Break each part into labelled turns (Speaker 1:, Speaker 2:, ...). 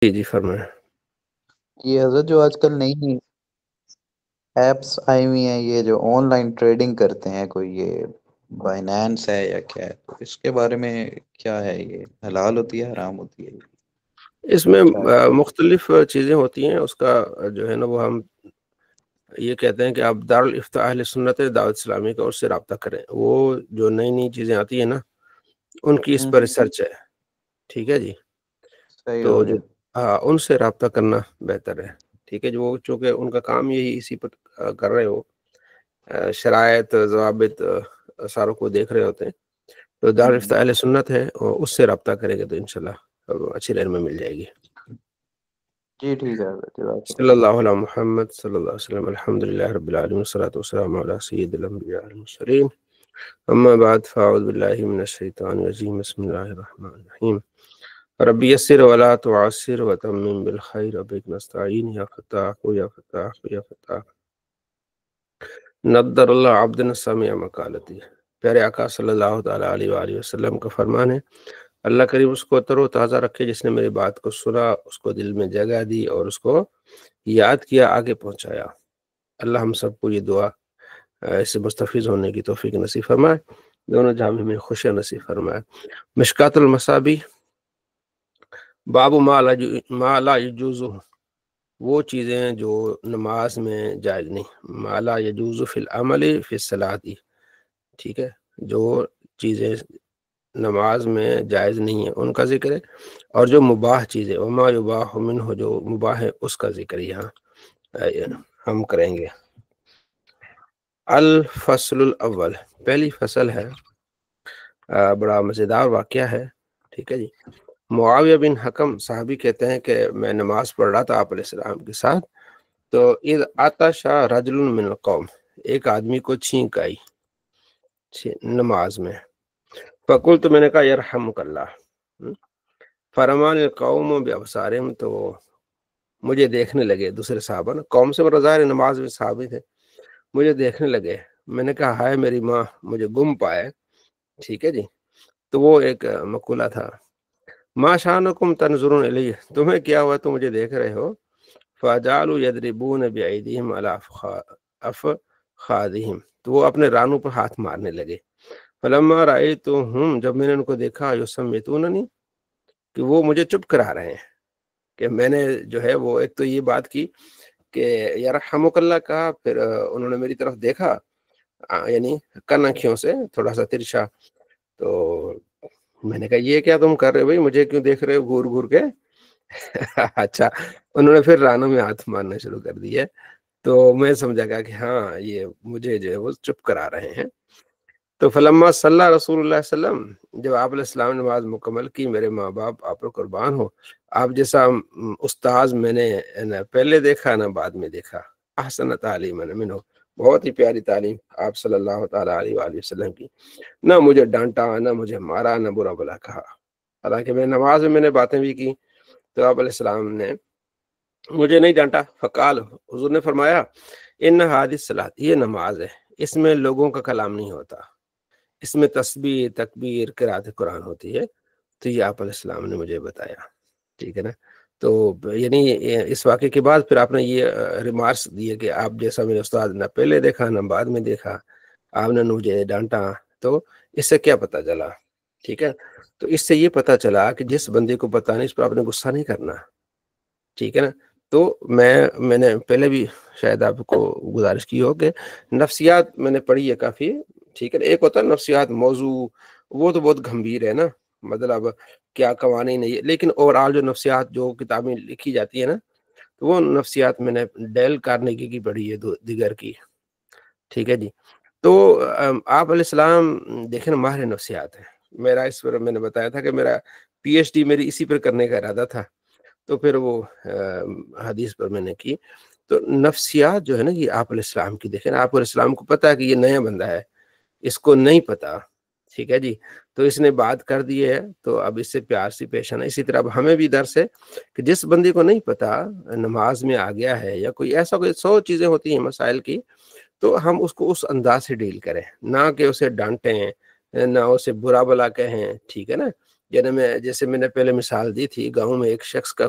Speaker 1: جی جی فرمائیں۔
Speaker 2: یہ حضرت جو آج کل نئی نئی ایپس آئی ہوئی ہیں، یہ جو آن لائن ٹریڈنگ کرتے ہیں، کوئی یہ بائنانس ہے یا کیا ہے، تو اس کے بارے میں کیا ہے؟ یہ حلال ہوتی ہے حرام ہوتی ہے؟
Speaker 1: اس میں
Speaker 2: کیا ہے؟
Speaker 1: مختلف چیزیں ہوتی ہیں، اس کا جو ہے نا وہ ہم یہ کہتے ہیں کہ آپ دارالفتاء اہل سنت دعوت اسلامی کا اس سے رابطہ کریں۔ وہ جو نئی نئی چیزیں آتی ہیں نا ان کی اس پر ریسرچ ہے، ٹھیک ہے جی۔
Speaker 2: صحیح
Speaker 1: تو
Speaker 2: ہو
Speaker 1: جو
Speaker 2: گیا۔
Speaker 1: ان سے رابطہ کرنا بہتر ہے، ٹھیک ہے جو وہ چونکہ ان کا کام یہی اسی پر کر رہے ہو، شرائط ضوابط ساروں کو دیکھ رہے ہوتے ہیں، تو دارالفتاء اہل سنت ہے، اور اس سے رابطہ کرے گا تو انشاءاللہ اچھی رہنمائی مل جائے گی۔
Speaker 2: جی ٹھیک ہے حضرت، جزاک
Speaker 1: صلی اللہ علیہ محمد صلی اللہ علیہ وسلم، الحمدللہ رب العالمین والصلاة والسلام علی سید الانبیاء والمرسلین، اما بعد فاعوذ باللہ من الشیطان الرجیم، بسم اللہ الرحمن الرحیم، رب یسر ولا تعسر وتمم بالخیر وبک نستعین، یا فتاح یا فتاح یا فتاح، نضر اللہ عبدنا سمع مقالتی۔ پیارے آقا صلی اللہ تعالیٰ علیہ وآلہ وسلم کا فرمان ہے، اللہ کریم اس کو تر و تازہ رکھے جس نے میری بات کو سنا، اس کو دل میں جگہ دی اور اس کو یاد کیا، آگے پہنچایا۔ اللہ ہم سب کو یہ دعا اس سے مستفیض ہونے کی توفیق نصیب فرمائے، دونوں جہاں میں خوشیاں نصیب فرمائے۔ مشکات المصابی، باب ما لا یجوز، وہ چیزیں جو نماز میں جائز نہیں، ما لا یجوز فی العمل فی الصلاۃ، ٹھیک ہے جو چیزیں نماز میں جائز نہیں ہے ان کا ذکر ہے، اور جو مباح چیزیں وما یباح منہ، جو مباح ہے اس کا ذکر یہاں ہم کریں گے۔ الفصل الاول، پہلی فصل ہے، بڑا مزیدار واقعہ ہے، ٹھیک ہے جی۔ معاویہ بن حکم صحابی کہتے ہیں کہ میں نماز پڑھ رہا تھا آپ علیہ السلام کے ساتھ، تو اذ عطش رجل من القوم، ایک آدمی کو چھینک آئی نماز میں، فقلت، میں نے کہا یرحمک اللہ، فرمان القوم بابصارہم، تو مجھے دیکھنے لگے دوسرے صحابہ نا، قوم سے ظاہر نماز میں صحابی تھے، مجھے دیکھنے لگے، میں نے کہا ہائے میری ماں مجھے گم پائے، ٹھیک ہے جی۔ تو وہ ایک مقولہ تھا، ما شانکم تنظرون الیہ، تمہیں کیا ہوا تو مجھے دیکھ رہے ہو، فجعلوا یضربون بایدیہم علی افخاذہم، تو وہ اپنے رانوں پر ہاتھ مارنے لگے، فلما رأیتہم، جب میں نے ان کو دیکھا، یصمتوننی، کہ وہ مجھے چپ کرا رہے ہیں، کہ میں نے جو ہے وہ ایک تو یہ بات کی کہ یرحمک اللہ کہا، پھر انہوں نے میری طرف دیکھا، یعنی کن آنکھوں سے تھوڑا سا ترچھا، تو میں نے کہا یہ کیا تم کر رہے ہو بھائی، مجھے کیوں دیکھ رہے ہو گور گور کے؟ اچھا، انہوں نے پھر رانوں میں ہاتھ مارنا شروع کر دیا، تو میں سمجھا گا کہ ہاں یہ مجھے جو ہے وہ چپ کرا رہے ہیں۔ تو فلما صلی رسول اللہ صلی اللہ علیہ وسلم، جب آپ علیہ السلام نے نماز مکمل کی، میرے ماں باپ آپ پر قربان ہو، آپ جیسا استاذ میں نے نہ پہلے دیکھا نہ بعد میں دیکھا، احسن تعلیم منہ، بہت ہی پیاری تعلیم آپ صلی اللہ تعالیٰ علیہ وآلہ وسلم کی، نہ مجھے ڈانٹا نہ مجھے مارا نہ برا بلا کہا، حالانکہ میں نماز میں نے باتیں بھی کی، تو آپ علیہ السلام نے مجھے نہیں ڈانٹا۔ فقال، حضور نے فرمایا، ان ہذه الصلاۃ، یہ نماز ہے، اس میں لوگوں کا کلام نہیں ہوتا، اس میں تسبیح تکبیر قرات قرآن ہوتی ہے، تو یہ آپ علیہ السلام نے مجھے بتایا، ٹھیک ہے نا۔ تو یعنی اس واقعے کے بعد پھر آپ نے یہ ریمارکس دیے کہ آپ جیسا میرے استاد نہ پہلے دیکھا نہ بعد میں دیکھا، آپ نے مجھے ڈانٹا، تو اس سے کیا پتہ چلا، ٹھیک ہے، تو اس سے یہ پتہ چلا کہ جس بندے کو پتہ نہیں اس پر آپ نے غصہ نہیں کرنا، ٹھیک ہے نا۔ تو میں نے پہلے بھی شاید آپ کو گزارش کی ہو کہ نفسیات میں نے پڑھی ہے کافی، ٹھیک ہے، ایک ہوتا ہے نفسیات موضوع، وہ تو بہت گمبھیر ہے نا، مطلب کیا قوانین ہے، لیکن اوورآل جو نفسیات جو کتابیں لکھی جاتی ہے نا، تو وہ نفسیات میں نے ڈیل کارنیگی کی پڑھی ہے، دیگر کی، ٹھیک ہے جی۔ تو آپ علیہ السلام دیکھیں نا ماہر نفسیات ہیں، میرا اس پر میں نے بتایا تھا کہ میرا پی ایچ ڈی میری اسی پر کرنے کا ارادہ تھا، تو پھر وہ حدیث پر میں نے کی، تو نفسیات جو ہے نا یہ آپ علیہ السلام کی دیکھیں نا، آپ علیہ السلام کو پتہ ہے کہ یہ نیا بندہ ہے، اس کو نہیں پتا، ٹھیک ہے جی، تو اس نے بات کر دی ہے، تو اب اس سے پیار سے پیش آنا۔ اسی طرح اب ہمیں بھی درس ہے کہ جس بندے کو نہیں پتا نماز میں آ گیا ہے، یا کوئی ایسا کوئی 100 چیزیں ہوتی ہیں مسائل کی، تو ہم اس کو اس انداز سے ڈیل کریں، نہ کہ اسے ڈانٹیں، نہ اسے برا بلا کہیں، ٹھیک ہے نا۔ جیسے میں نے پہلے مثال دی تھی، گاؤں میں ایک شخص کا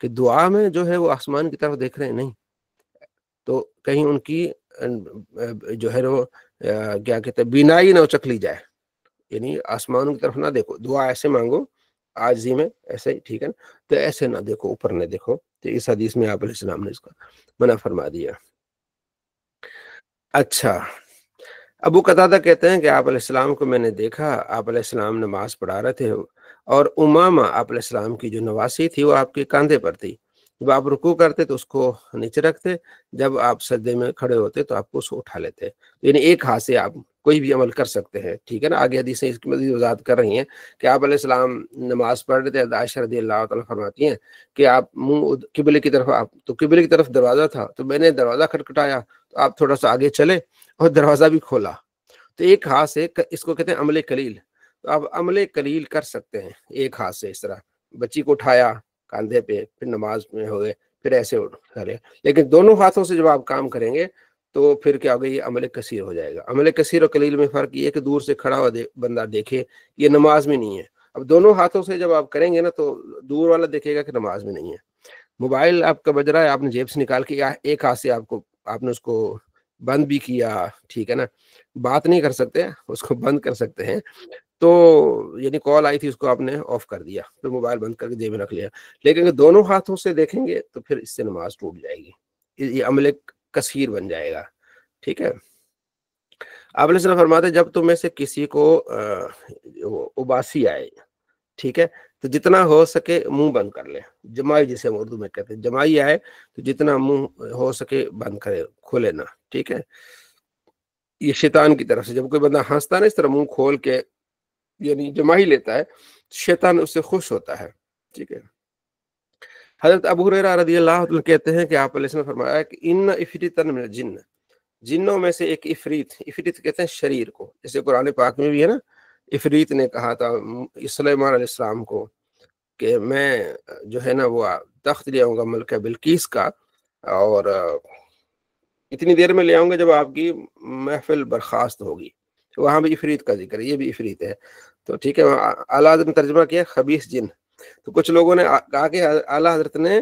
Speaker 1: کہ دعا میں جو ہے وہ آسمان کی طرف دیکھ رہے ہیں نہیں، تو کہیں ان کی جو ہے وہ کیا کہتے ہیں بینائی نہ اچک لی جائے، یعنی آسمانوں کی طرف نہ دیکھو، دعا ایسے مانگو عاجزی میں ایسے ہی، ٹھیک ہے نا، تو ایسے نہ دیکھو، اوپر نہ دیکھو، تو اس حدیث میں آپ علیہ السلام نے اس کا منع فرما دیا۔ اچھا، ابو قتادہ کہتے ہیں کہ آپ علیہ السلام کو میں نے دیکھا، آپ علیہ السلام نماز پڑھا رہے تھے، اور امامہ آپ علیہ السلام کی جو نواسی تھی وہ آپ کے کاندھے پر تھی، جب آپ رکوع کرتے تو اس کو نیچے رکھتے، جب آپ سجدے میں کھڑے ہوتے تو آپ کو اس کو اٹھا لیتے، یعنی ایک ہاتھ سے آپ کوئی بھی عمل کر سکتے ہیں، ٹھیک ہے نا۔ آگے حدیثیں اس کی مزید وضاحت کر رہی ہیں کہ آپ علیہ السلام نماز پڑھ رہے تھے، عائشہ رضی اللہ تعالیٰ فرماتی ہیں کہ آپ منہ قبلے کی طرف، آپ تو قبلے کی طرف دروازہ تھا، تو میں نے دروازہ کھٹکھٹایا تو آپ تھوڑا سا آگے چلے اور دروازہ بھی کھولا، تو ایک ہاتھ سے، اس کو کہتے ہیں عمل قلیل، تو آپ عمل قلیل کر سکتے ہیں ایک ہاتھ سے، اس طرح بچی کو اٹھایا کاندھے پہ، پھر نماز میں ہو گئے، پھر ایسے کرے، لیکن دونوں ہاتھوں سے جب آپ کام کریں گے تو پھر کیا ہوگا، یہ عمل کثیر ہو جائے گا۔ عمل کثیر اور قلیل میں فرق یہ ہے کہ دور سے کھڑا ہوا بندہ دیکھے یہ نماز میں نہیں ہے، اب دونوں ہاتھوں سے جب آپ کریں گے نا تو دور والا دیکھے گا کہ نماز میں نہیں ہے۔ موبائل آپ کا بج رہا ہے، آپ نے جیب سے نکال کے ایک ہاتھ سے آپ نے اس کو بند بھی کیا، ٹھیک ہے نا، بات نہیں کر سکتے، اس کو بند کر سکتے ہیں، تو یعنی کال آئی تھی اس کو آپ نے آف کر دیا، پھر موبائل بند کر کے جیب میں رکھ لیا، لیکن اگر دونوں ہاتھوں سے دیکھیں گے تو پھر اس سے نماز ٹوٹ جائے گی، یہ عمل کثیر بن جائے گا، ٹھیک ہے۔ آپ علیہ السلام فرماتے جب تم میں سے کسی کو اباسی آئے، ٹھیک ہے، تو جتنا ہو سکے منہ بند کر لے، جمائی جسے ہم اردو میں کہتے ہیں، جمائی آئے تو جتنا منہ ہو سکے بند کرے، کھولے نہ، ٹھیک ہے۔ یہ شیطان کی طرف سے جب کوئی بندہ ہنستا ہے نا اس طرح منہ کھول کے، یعنی جمائی لیتا ہے، شیطان اس سے خوش ہوتا ہے، ٹھیک ہے۔ حضرت ابو ہریرہ رضی اللہ عنہ کہتے ہیں کہ آپ علیہ السلام نے فرمایا کہ ان افریتا من الجن، جنوں میں سے ایک عفریت، عفریت کہتے ہیں شریر کو، جیسے قرآن پاک میں بھی ہے نا، عفریت نے کہا تھا سلیمان علیہ السلام کو کہ میں جو ہے نا وہ تخت لے آؤں گا ملکہ بلقیس کا، اور اتنی دیر میں لے آؤں گا جب آپ کی محفل برخاست ہوگی، وہاں بھی عفریت کا ذکر ہے، یہ بھی عفریت ہے، تو ٹھیک ہے۔ اعلیٰ حضرت نے ترجمہ کیا خبیث جن، تو کچھ لوگوں نے کہا کہ اعلیٰ حضرت نے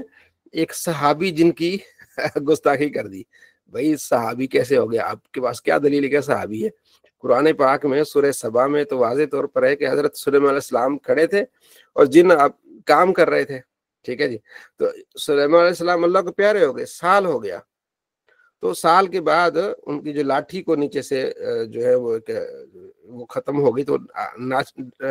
Speaker 1: ایک صحابی جن کی گستاخی کر دی، بھائی صحابی کیسے ہو گیا، آپ کے پاس کیا دلیل ہے کہ صحابی ہے؟ قرآن پاک میں سورہ سبا میں تو واضح طور پر ہے کہ حضرت سلیمان علیہ السلام کھڑے تھے اور جن کام کر رہے تھے، ٹھیک ہے جی، تو سلیمان علیہ السلام اللہ کو پیارے ہو گئے، سال ہو گیا، تو سال کے بعد ان کی جو لاٹھی کو نیچے سے جو ہے وہ ختم ہو گئی، تو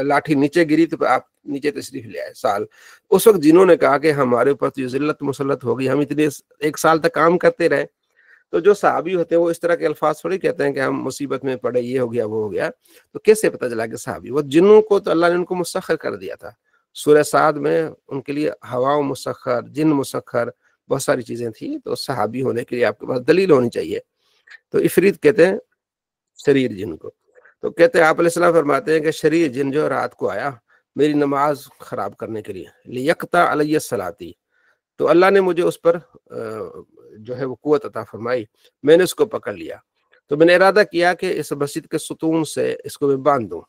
Speaker 1: لاٹھی نیچے گری تو آپ نیچے تشریف لے آئے سال، اس وقت جنہوں نے کہا کہ ہمارے اوپر تو ذلت مسلط ہو گئی، ہم اتنے ایک سال تک کام کرتے رہے، تو جو صحابی ہوتے ہیں وہ اس طرح کے الفاظ تھوڑی کہتے ہیں کہ ہم مصیبت میں پڑے، یہ ہو گیا وہ ہو گیا، تو کیسے پتہ چلا کہ صحابی؟ وہ جنوں کو تو اللہ نے ان کو مسخر کر دیا تھا، سورہ سعد میں ان کے لیے ہوا مسخر، جن مسخر، بہت ساری چیزیں تھیں، تو صحابی ہونے کے لیے آپ کے پاس دلیل ہونی چاہیے۔ تو عفریت کہتے ہیں شریر جن کو، تو کہتے ہیں آپ علیہ السلام فرماتے ہیں کہ شریر جن جو رات کو آیا میری نماز خراب کرنے کے لیے، لیقطع علی الصلاۃ، تو اللہ نے مجھے اس پر جو ہے وہ قوت عطا فرمائی، میں نے اس کو پکڑ لیا، تو میں نے ارادہ کیا کہ اس مسجد کے ستون سے اس کو میں باندھ دوں،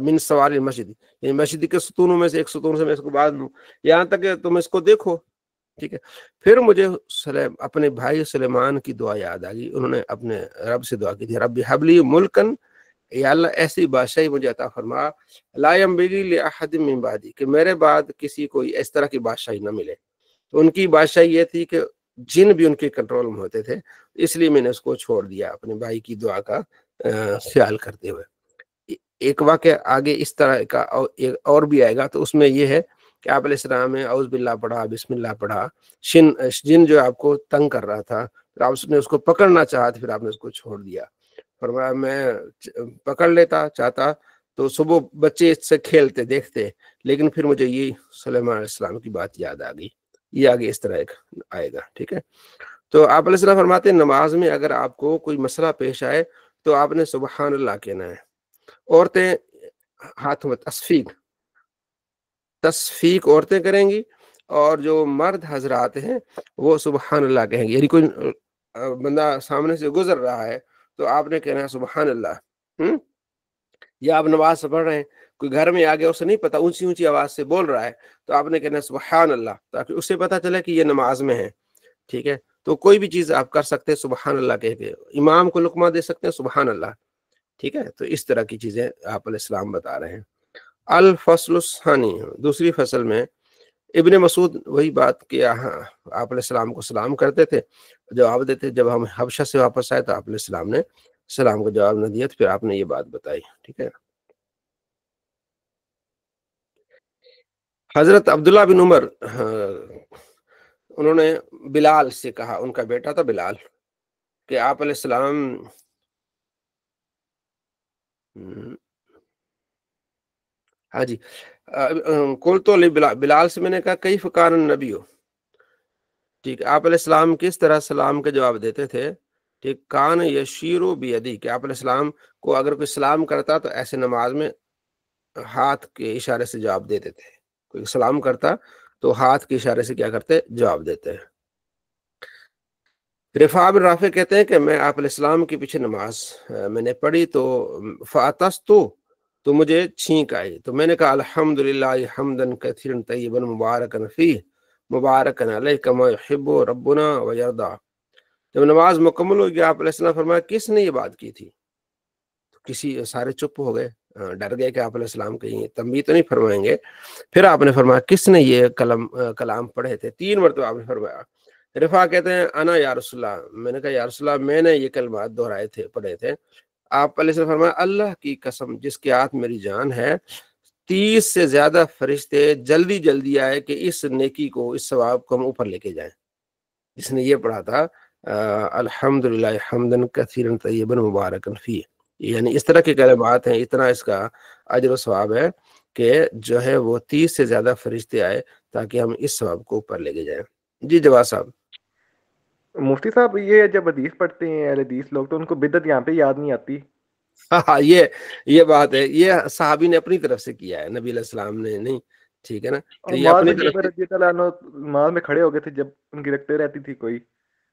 Speaker 1: من سوار مسجد، یعنی مسجد کے ستونوں میں سے ایک ستون سے میں اس کو باندھ دوں، یہاں تک کہ تم اس کو دیکھو، ٹھیک ہے۔ پھر مجھے اپنے بھائی سلیمان کی دعا یاد آ گئی، انہوں نے اپنے رب سے دعا کی تھی، رب ہب لی ملکن، یا اللہ ایسی بادشاہی مجھے عطا فرما، لا ينبغي لأحد من بعدی، کہ میرے بعد کسی کو اس طرح کی بادشاہی نہ ملے، تو ان کی بادشاہی یہ تھی کہ جن بھی ان کے کنٹرول میں ہوتے تھے، اس لیے میں نے اس کو چھوڑ دیا اپنے بھائی کی دعا کا خیال کرتے ہوئے۔ ایک واقعہ آگے اس طرح کا اور بھی آئے گا، تو اس میں یہ ہے کہ آپ علیہ السلام نے اعوذ باللہ پڑھا، بسم اللہ پڑھا، جن جو آپ کو تنگ کر رہا تھا، پھر آپ نے اس کو پکڑنا چاہا تو پھر آپ نے اس کو چھوڑ دیا، فرمایا میں پکڑ لیتا چاہتا تو صبح بچے اس سے کھیلتے دیکھتے، لیکن پھر مجھے یہ سلیمان علیہ السلام کی بات یاد آ گئی، یہ آگے اس طرح ایک آئے گا، ٹھیک ہے۔ تو آپ علیہ السلام فرماتے ہیں نماز میں اگر آپ کو کوئی مسئلہ پیش آئے تو آپ نے سبحان اللہ کہنا ہے، عورتیں ہاتھ میں تصفیق عورتیں کریں گی، اور جو مرد حضرات ہیں وہ سبحان اللہ کہیں گے، یعنی کوئی بندہ سامنے سے گزر رہا ہے تو آپ نے کہنا ہے سبحان اللہ، یا آپ نماز پڑھ رہے ہیں، کوئی گھر میں آ گیا اسے نہیں پتا اونچی اونچی آواز سے بول رہا ہے تو آپ نے کہنا سبحان اللہ تاکہ اسے پتا چلے کہ یہ نماز میں ہے. ٹھیک ہے, تو کوئی بھی چیز آپ کر سکتے ہیں سبحان اللہ کہہ کے, امام کو لقمہ دے سکتے ہیں سبحان اللہ. ٹھیک ہے, تو اس طرح کی چیزیں آپ علیہ السلام بتا رہے ہیں. الفصل الثانی, دوسری فصل میں ابن مسعود وہی بات کہ آپ علیہ السلام کو سلام کرتے تھے, جواب دیتے. جب ہم حبشہ سے واپس آئے تو آپ علیہ السلام نے سلام کا جواب نہ دیا, تو پھر آپ نے یہ بات بتائی. ٹھیک ہے. حضرت عبداللہ بن عمر انہوں نے بلال سے کہا, ان کا بیٹا تھا بلال, کہ آپ علیہ السلام ہاں جی کل تو بلال سے میں نے کہا کئی فکان النبی ہو. ٹھیک, آپ علیہ السلام کس طرح سلام کا جواب دیتے تھے. ٹھیک, کان یشیرو بیدی, کہ آپ علیہ السلام کو اگر کوئی سلام کرتا تو ایسے نماز میں ہاتھ کے اشارے سے جواب دیتے تھے. کوئی سلام کرتا تو ہاتھ کے اشارے سے کیا کرتے, جواب دیتے. رفاع بن رافع کہتے ہیں کہ میں آپ علیہ السلام کے پیچھے نماز میں نے پڑھی تو فاتستو, تو مجھے چھینک آئی, تو میں نے کہا الحمدللہ حمدن کثیرا طیبا مبارکا فیہ مبارکن علیہ کما یحب ربنا ویرضی. جب نماز مکمل ہو گیا آپ علیہ السلام فرمایا کس نے یہ بات کی تھی. کسی سارے چپ ہو گئے, ڈر گئے کہ آپ علیہ السلام کہیں تنبیہ تو نہیں فرمائیں گے. پھر آپ نے فرمایا کس نے یہ کلام پڑھے تھے. 3 مرتبہ آپ نے فرمایا. رفاع کہتے ہیں انا یا رسول اللہ, میں نے کہا یا رسول اللہ میں نے یہ کلمات دہرائے تھے, پڑھے تھے. آپ علیہ السلام فرمایا اللہ کی قسم جس کے ہاتھ میری جان ہے, 30 سے زیادہ فرشتے جلدی جلدی آئے کہ اس نیکی کو, اس ثواب کو ہم اوپر لے کے جائیں. جس نے یہ پڑھا تھا الحمدللہ حمدن کثیرا طیبا مبارکا فیہ, یعنی اس طرح کے کلمات ہیں, اتنا اس کا اجر و ثواب ہے کہ جو ہے وہ 30 سے زیادہ فرشتے آئے تاکہ ہم اس ثواب کو اوپر لے کے جائیں. جی جواد صاحب.
Speaker 3: مفتی صاحب یہ جب حدیث پڑھتے ہیں اہل حدیث لوگ تو ان کو بدعت یہاں پہ یاد نہیں آتی.
Speaker 1: ہاں یہ بات ہے, یہ صحابی نے اپنی طرف سے کیا ہے, نبی علیہ السلام نے نہیں. ٹھیک ہے نا, تو
Speaker 3: اور
Speaker 1: یہ
Speaker 3: معاذ
Speaker 1: اپنی
Speaker 3: بن
Speaker 1: طرف
Speaker 3: جبل
Speaker 1: سے.
Speaker 3: رضی اللہ عنہ نماز میں کھڑے ہو گئے تھے جب ان کی رکھتے رہتی تھی کوئی,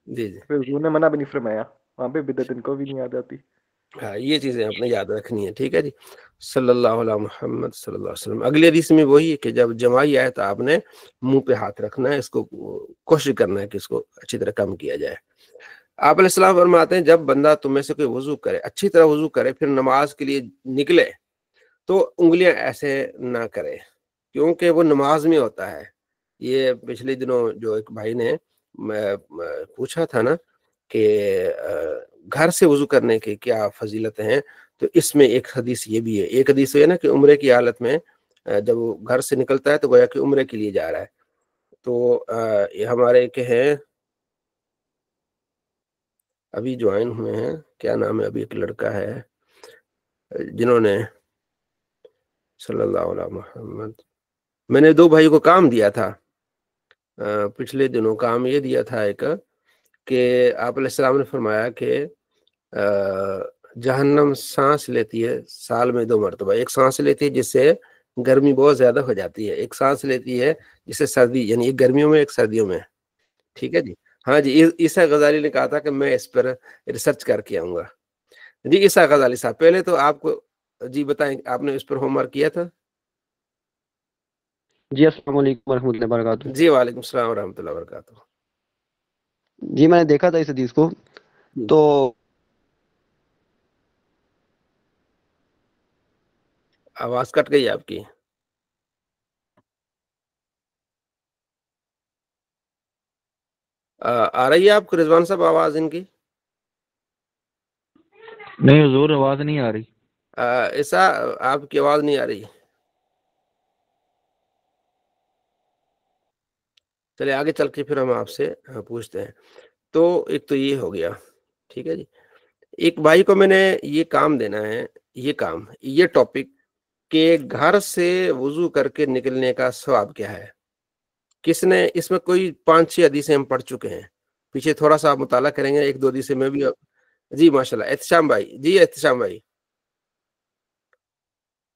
Speaker 1: جی جی
Speaker 3: پھر حضور نے منع بھی نہیں فرمایا, وہاں پہ بدعت ان کو بھی نہیں یاد آتی.
Speaker 1: ہاں, یہ چیزیں اپنے یاد رکھنی ہے. ٹھیک ہے جی. صلی اللہ علیہ محمد صلی اللہ علیہ وسلم. اگلی حدیث میں وہی ہے کہ جب جمائی آئے تو آپ نے منہ پہ ہاتھ رکھنا ہے, اس کو کوشش کرنا ہے کہ اس کو اچھی طرح کم کیا جائے. آپ علیہ السلام فرماتے ہیں جب بندہ تم میں سے کوئی وضو کرے, اچھی طرح وضو کرے, پھر نماز کے لیے نکلے تو انگلیاں ایسے نہ کرے کیونکہ وہ نماز میں ہوتا ہے. یہ پچھلے دنوں جو ایک بھائی نے پوچھا تھا نا کہ گھر سے وضو کرنے کے کیا فضیلت ہیں, تو اس میں ایک حدیث یہ بھی ہے. ایک حدیث ہے نا کہ عمرے کی حالت میں جب وہ گھر سے نکلتا ہے تو گویا کہ عمرے کے لیے جا رہا ہے. تو یہ ہمارے کہ ہیں ابھی جوائن ہوئے ہیں, کیا نام ہے, ابھی ایک لڑکا ہے جنہوں نے صلی اللہ علیہ محمد, میں نے 2 بھائی کو کام دیا تھا پچھلے دنوں. کام یہ دیا تھا ایک کہ آپ علیہ السلام نے فرمایا کہ جہنم سانس لیتی ہے سال میں 2 مرتبہ. ایک سانس لیتی ہے جس سے گرمی بہت زیادہ ہو جاتی ہے, ایک سانس لیتی ہے جس سے سردی, یعنی ایک گرمیوں میں ایک سردیوں میں. ٹھیک ہے جی. ہاں جی, عیسیٰ غزالی نے کہا تھا کہ میں اس پر ریسرچ کر کے آؤں گا. جی عیسیٰ غزالی صاحب, پہلے تو آپ کو جی بتائیں آپ نے اس پر ہوم ورک کیا تھا.
Speaker 4: جی السلام علیکم ورحمۃ اللہ وبرکاتہ.
Speaker 1: جی وعلیکم السلام ورحمۃ اللہ وبرکاتہ.
Speaker 4: جی میں نے دیکھا تھا اس حدیث کو, تو
Speaker 1: آواز کٹ گئی آپ کی. آ رہی ہے آپ کو رضوان صاحب آواز ان کی؟
Speaker 3: نہیں حضور آواز نہیں آ رہی.
Speaker 1: ایسا آپ کی آواز نہیں آ رہی. چلے آگے چل کے پھر ہم آپ سے پوچھتے ہیں. تو ایک تو یہ ہو گیا. ٹھیک ہے جی. ایک بھائی کو میں نے یہ کام دینا ہے, یہ ٹاپک کہ گھر سے وضو کر کے نکلنے کا ثواب کیا ہے. کس نے اس میں کوئی 5-6 حدیثیں ہم پڑھ چکے ہیں, پیچھے تھوڑا سا آپ مطالعہ کریں گے, 1-2 حدیثیں میں بھی. جی ماشاء اللہ. احتشام بھائی, جی احتشام بھائی.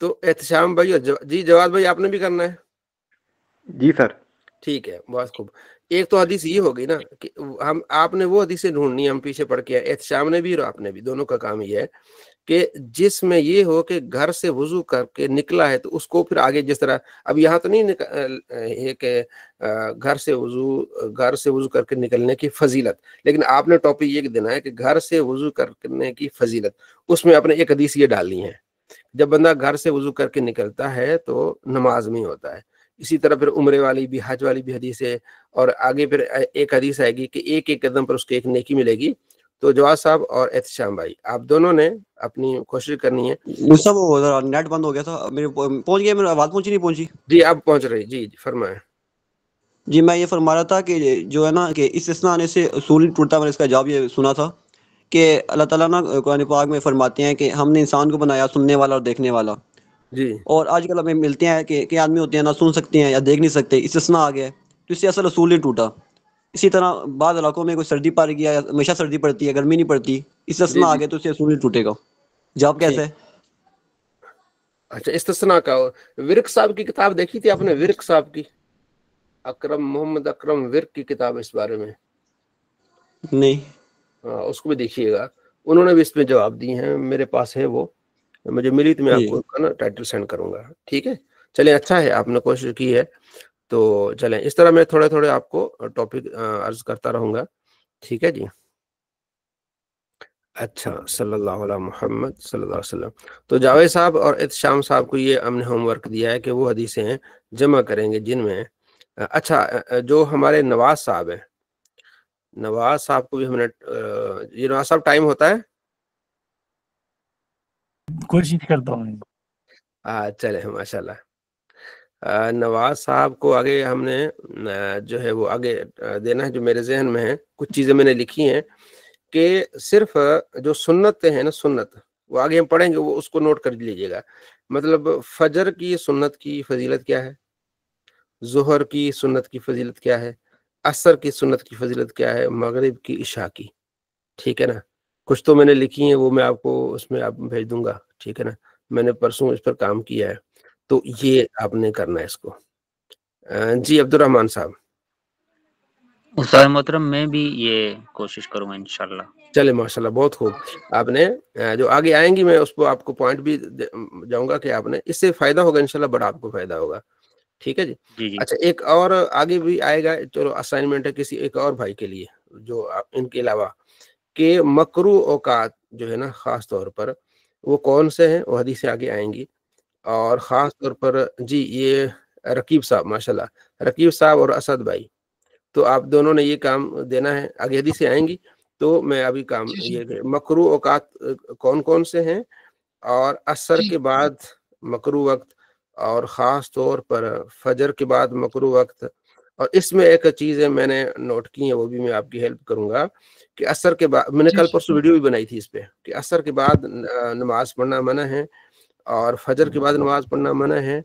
Speaker 1: تو احتشام بھائی جی جواد بھائی آپ نے بھی کرنا ہے.
Speaker 3: جی سر.
Speaker 1: ٹھیک ہے, بہت خوب. ایک تو حدیث یہ ہوگی نا کہ آپ نے وہ حدیثیں ڈھونڈنی, ہم پیچھے پڑھ کے احتشام نے بھی اور آپ نے بھی, دونوں کا کام یہ ہے کہ جس میں یہ ہو کہ گھر سے وضو کر کے نکلا ہے تو اس کو پھر آگے جس طرح اب یہاں تو نہیں ہے کہ گھر سے وضو کر کے نکلنے کی فضیلت، لیکن آپ نے ٹاپک یہ دینا ہے کہ گھر سے وضو کرنے کی فضیلت، اس میں اپنے ایک حدیث یہ ڈالنی ہے جب بندہ گھر سے وضو کر کے نکلتا ہے تو نماز میں ہوتا ہے. اسی طرح پھر عمرے والی بھی حج والی بھی حدیث ہے، اور آگے پھر ایک حدیث آئے گی کہ ایک ایک قدم پر اس کو ایک نیکی ملے گی. تو جواز صاحب اور احتشام بھائی آپ دونوں نے اپنی کوشش کرنی ہے.
Speaker 4: مجھ سے وہ ذرا نیٹ بند ہو گیا تھا، میرے پہنچ گیا، میری آواز پہنچی نہیں پہنچی؟
Speaker 1: جی اب پہنچ رہی، جی فرمائیں.
Speaker 4: جی میں یہ فرما رہا تھا کہ جو ہے نا کہ استثناء آنے سے اصول نہیں ٹوٹتا. میں نے اس کا جواب یہ سنا تھا کہ اللہ تعالیٰ نا قرآن پاک میں فرماتے ہیں کہ ہم نے انسان کو بنایا سننے والا اور دیکھنے والا.
Speaker 1: جی
Speaker 4: اور آج کل ہمیں ملتے ہیں کہ آدمی ہوتے ہیں نہ سن سکتے ہیں یا دیکھ نہیں سکتے، استثناء آ گیا ہے تو اس سے اصل اصول نہیں ٹوٹا. اسی طرح بعض علاقوں میں کوئی سردی پڑ گیا، ہمیشہ سردی پڑتی ہے، گرمی نہیں پڑتی،
Speaker 1: جی
Speaker 4: استثناء آ
Speaker 1: جی
Speaker 4: گیا تو اس سے اصول نہیں ٹوٹے گا. جواب
Speaker 1: ٹھیک.
Speaker 4: کیسا ہے؟
Speaker 1: اچھا استثناء کا ورق صاحب کی کتاب دیکھی تھی آپ نے؟ ورق صاحب کی، محمد اکرم ورق کی کتاب اس بارے میں،
Speaker 4: نہیں.
Speaker 1: ہاں اس کو بھی دیکھیے گا. انہوں نے بھی اس میں جواب دی ہیں، میرے پاس ہے وہ، مجھے ملی تو میں آپ
Speaker 4: جی
Speaker 1: کو نا ٹائٹل سینڈ کروں گا. ٹھیک ہے چلیں، اچھا ہے آپ نے کوشش کی ہے. تو چلیں اس طرح میں تھوڑے تھوڑے آپ کو ٹاپک عرض کرتا رہوں گا. ٹھیک ہے جی. اچھا صلی اللہ علیہ محمد صلی اللہ علیہ وسلم. تو جاوید صاحب اور احتشام صاحب کو یہ ہم نے ہوم ورک دیا ہے کہ وہ حدیثیں جمع کریں گے جن میں اچھا جو ہمارے نواز صاحب ہیں، نواز صاحب کو بھی ہم نے یہ نواز صاحب ٹائم ہوتا ہے
Speaker 5: کوشش کرتا ہوں.
Speaker 1: چلے ماشاء اللہ. نواز صاحب کو آگے ہم نے جو ہے وہ آگے دینا ہے. جو میرے ذہن میں ہے کچھ چیزیں میں نے لکھی ہیں کہ صرف جو سنت ہیں نا، سنت وہ آگے ہم پڑھیں گے، وہ اس کو نوٹ کر لیجیے گا. مطلب فجر کی سنت کی فضیلت کیا ہے، ظہر کی سنت کی فضیلت کیا ہے، عصر کی سنت کی فضیلت کیا ہے، مغرب کی، عشاء کی. ٹھیک ہے نا. کچھ تو میں نے لکھی ہیں وہ میں آپ کو اس میں آپ بھیج دوں گا. ٹھیک ہے نا، میں نے پرسوں اس پر کام کیا ہے، تو یہ آپ نے کرنا ہے اس کو. جی عبد الرحمان صاحب.
Speaker 6: استاد محترم میں بھی یہ کوشش کروں گا انشاءاللہ.
Speaker 1: چلے ماشاء اللہ بہت خوب. آپ نے جو آگے آئیں گی میں اس کو آپ کو پوائنٹ بھی جاؤں گا کہ آپ نے اس سے فائدہ ہوگا انشاءاللہ، بڑا آپ کو فائدہ ہوگا. ٹھیک ہے جی.
Speaker 6: جی جی
Speaker 1: اچھا ایک اور آگے بھی آئے گا، چلو اسائنمنٹ ہے کسی ایک اور بھائی کے لیے جو ان کے علاوہ، کہ مکروہ اوقات جو ہے نا خاص طور پر وہ کون سے ہیں، وہ حدیث سے آگے آئیں گی. اور خاص طور پر جی یہ رقیب صاحب ماشاءاللہ، رقیب صاحب اور اسد بھائی، تو آپ دونوں نے یہ کام دینا ہے. آگے حدیث سے آئیں گی تو میں ابھی کام یہ مکروہ اوقات کون کون سے ہیں، اور عصر کے بعد مکروہ وقت، اور خاص طور پر فجر کے بعد مکروہ وقت. اور اس میں ایک چیز ہے میں نے نوٹ کی ہے، وہ بھی میں آپ کی ہیلپ کروں گا کہ عصر کے بعد، میں نے کل پرسوں ویڈیو بھی بنائی تھی اس پہ، کہ عصر کے بعد نماز پڑھنا منع ہے اور فجر کے بعد نماز پڑھنا منع ہے.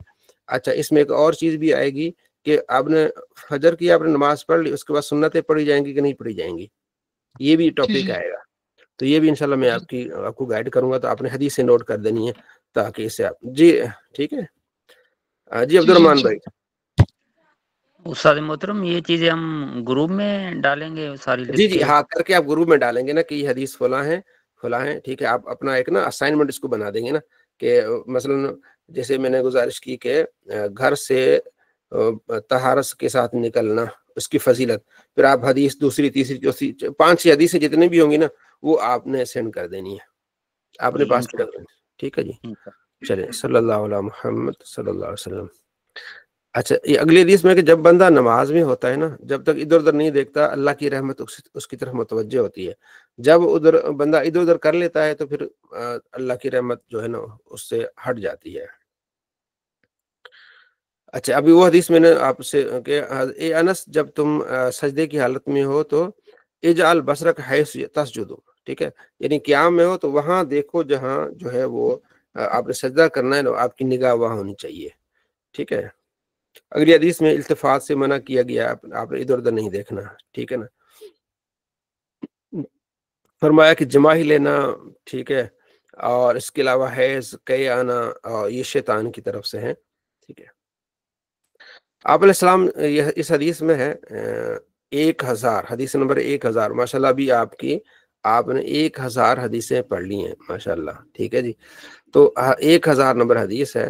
Speaker 1: اچھا اس میں ایک اور چیز بھی آئے گی کہ آپ نے فجر کی آپ نے نماز پڑھ لی، اس کے بعد سنتیں پڑھی جائیں گی کہ نہیں پڑھی جائیں گی، یہ بھی ٹاپک آئے گا. تو یہ بھی انشاءاللہ میں آپ کو گائیڈ کروں گا، تو آپ نے حدیث سے نوٹ کر دینی ہے تاکہ اس سے آپ جی ٹھیک ہے. جی عبد الرحمان بھائی.
Speaker 6: استاد محترم یہ چیزیں ہم گروپ میں ڈالیں گے ساری
Speaker 1: جی
Speaker 6: لکھ
Speaker 1: جی
Speaker 6: کے؟
Speaker 1: ہاں کر کے آپ گروپ میں ڈالیں گے نا کہ یہ حدیث فلاں ہے فلاں ہے. ٹھیک ہے، آپ اپنا ایک نا اسائنمنٹ اس کو بنا دیں گے نا، کہ مثلا جیسے میں نے گزارش کی کہ گھر سے طہارت کے ساتھ نکلنا اس کی فضیلت، پھر آپ حدیث دوسری تیسری چوتھی 5-6 حدیثیں جتنے بھی ہوں گی نا وہ آپ نے سینڈ کر دینی ہے، آپ نے
Speaker 6: جی
Speaker 1: پاس کر دینی. ٹھیک ہے جی. چلے صلی اللہ علیہ محمد صلی اللہ علیہ وسلم. اچھا یہ اگلی حدیث میں کہ جب بندہ نماز میں ہوتا ہے نا، جب تک ادھر ادھر نہیں دیکھتا اللہ کی رحمت اس کی طرف متوجہ ہوتی ہے. جب بندہ ادھر ادھر کر لیتا ہے تو پھر اللہ کی رحمت جو ہے نا اس سے ہٹ جاتی ہے. اچھا ابھی وہ حدیث میں نے آپ سے کہ اے انس جب تم سجدے کی حالت میں ہو تو اجعل بصرک حیث تسجد. ٹھیک ہے، یعنی قیام میں ہو تو وہاں دیکھو جہاں جو ہے وہ آپ نے سجدہ کرنا ہے نا، آپ کی نگاہ وہاں ہونی چاہیے. ٹھیک ہے. اگلی حدیث میں التفات سے منع کیا گیا، آپ نے ادھر ادھر نہیں دیکھنا. ٹھیک ہے نا. فرمایا کہ جمع ہی لینا، ٹھیک ہے، اور اس کے علاوہ حیض کئی آنا اور یہ شیطان کی طرف سے ہے. ٹھیک ہے. آپ علیہ السلام اس حدیث میں ہے 1000، حدیث نمبر 1000 ماشاءاللہ بھی آپ کی آپ نے 1000 حدیثیں پڑھ لی ہیں ماشاءاللہ، ٹھیک ہے جی. تو 1000 نمبر حدیث ہے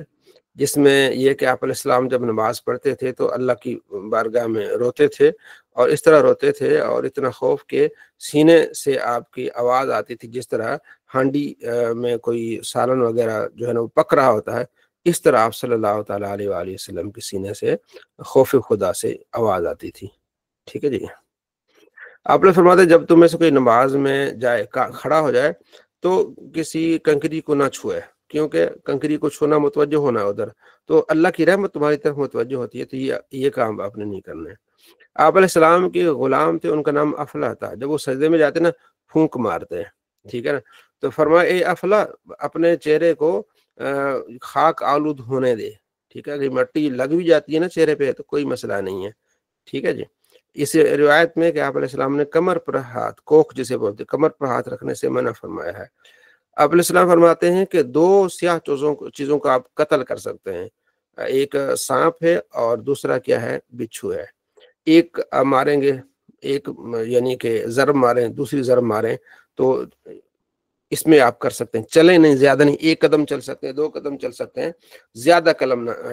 Speaker 1: جس میں یہ کہ آپ علیہ السلام جب نماز پڑھتے تھے تو اللہ کی بارگاہ میں روتے تھے، اور اس طرح روتے تھے اور اتنا خوف کہ سینے سے آپ کی آواز آتی تھی، جس طرح ہانڈی میں کوئی سالن وغیرہ جو ہے نا وہ پک رہا ہوتا ہے، اس طرح آپ صلی اللہ تعالیٰ علیہ وآلہ وسلم کے سینے سے خوف خدا سے آواز آتی تھی. ٹھیک ہے جی. آپ نے فرماتے جب تم میں سے کوئی نماز میں جائے کھڑا ہو جائے تو کسی کنکری کو نہ چھوئے، کیونکہ کنکری کو چھونا متوجہ ہونا ادھر تو اللہ کی رحمت تمہاری طرف متوجہ ہوتی ہے، تو یہ کام آپ نے نہیں کرنا ہے. آپ علیہ السلام کے غلام تھے، ان کا نام افلا تھا. جب وہ سجدے میں جاتے نا پھونک مارتے ہیں، ٹھیک ہے نا، تو فرمایا اے افلا اپنے چہرے کو خاک آلود ہونے دے. ٹھیک ہے، مٹی لگ بھی جاتی ہے نا چہرے پہ تو کوئی مسئلہ نہیں ہے. ٹھیک ہے جی. اس روایت میں کہ آپ علیہ السلام نے کمر پر ہاتھ، کوکھ جسے بولتے کمر پر ہاتھ رکھنے سے منع فرمایا ہے. آپ علیہ السلام فرماتے ہیں کہ 2 سیاہ چیزوں کو آپ قتل کر سکتے ہیں، ایک سانپ ہے اور دوسرا کیا ہے، بچھو ہے. ایک ماریں گے، ایک یعنی کہ ضرب ماریں، دوسری ضرب ماریں، تو اس میں آپ کر سکتے ہیں. چلیں نہیں، زیادہ نہیں، 1 قدم چل سکتے ہیں، 2 قدم چل سکتے ہیں، زیادہ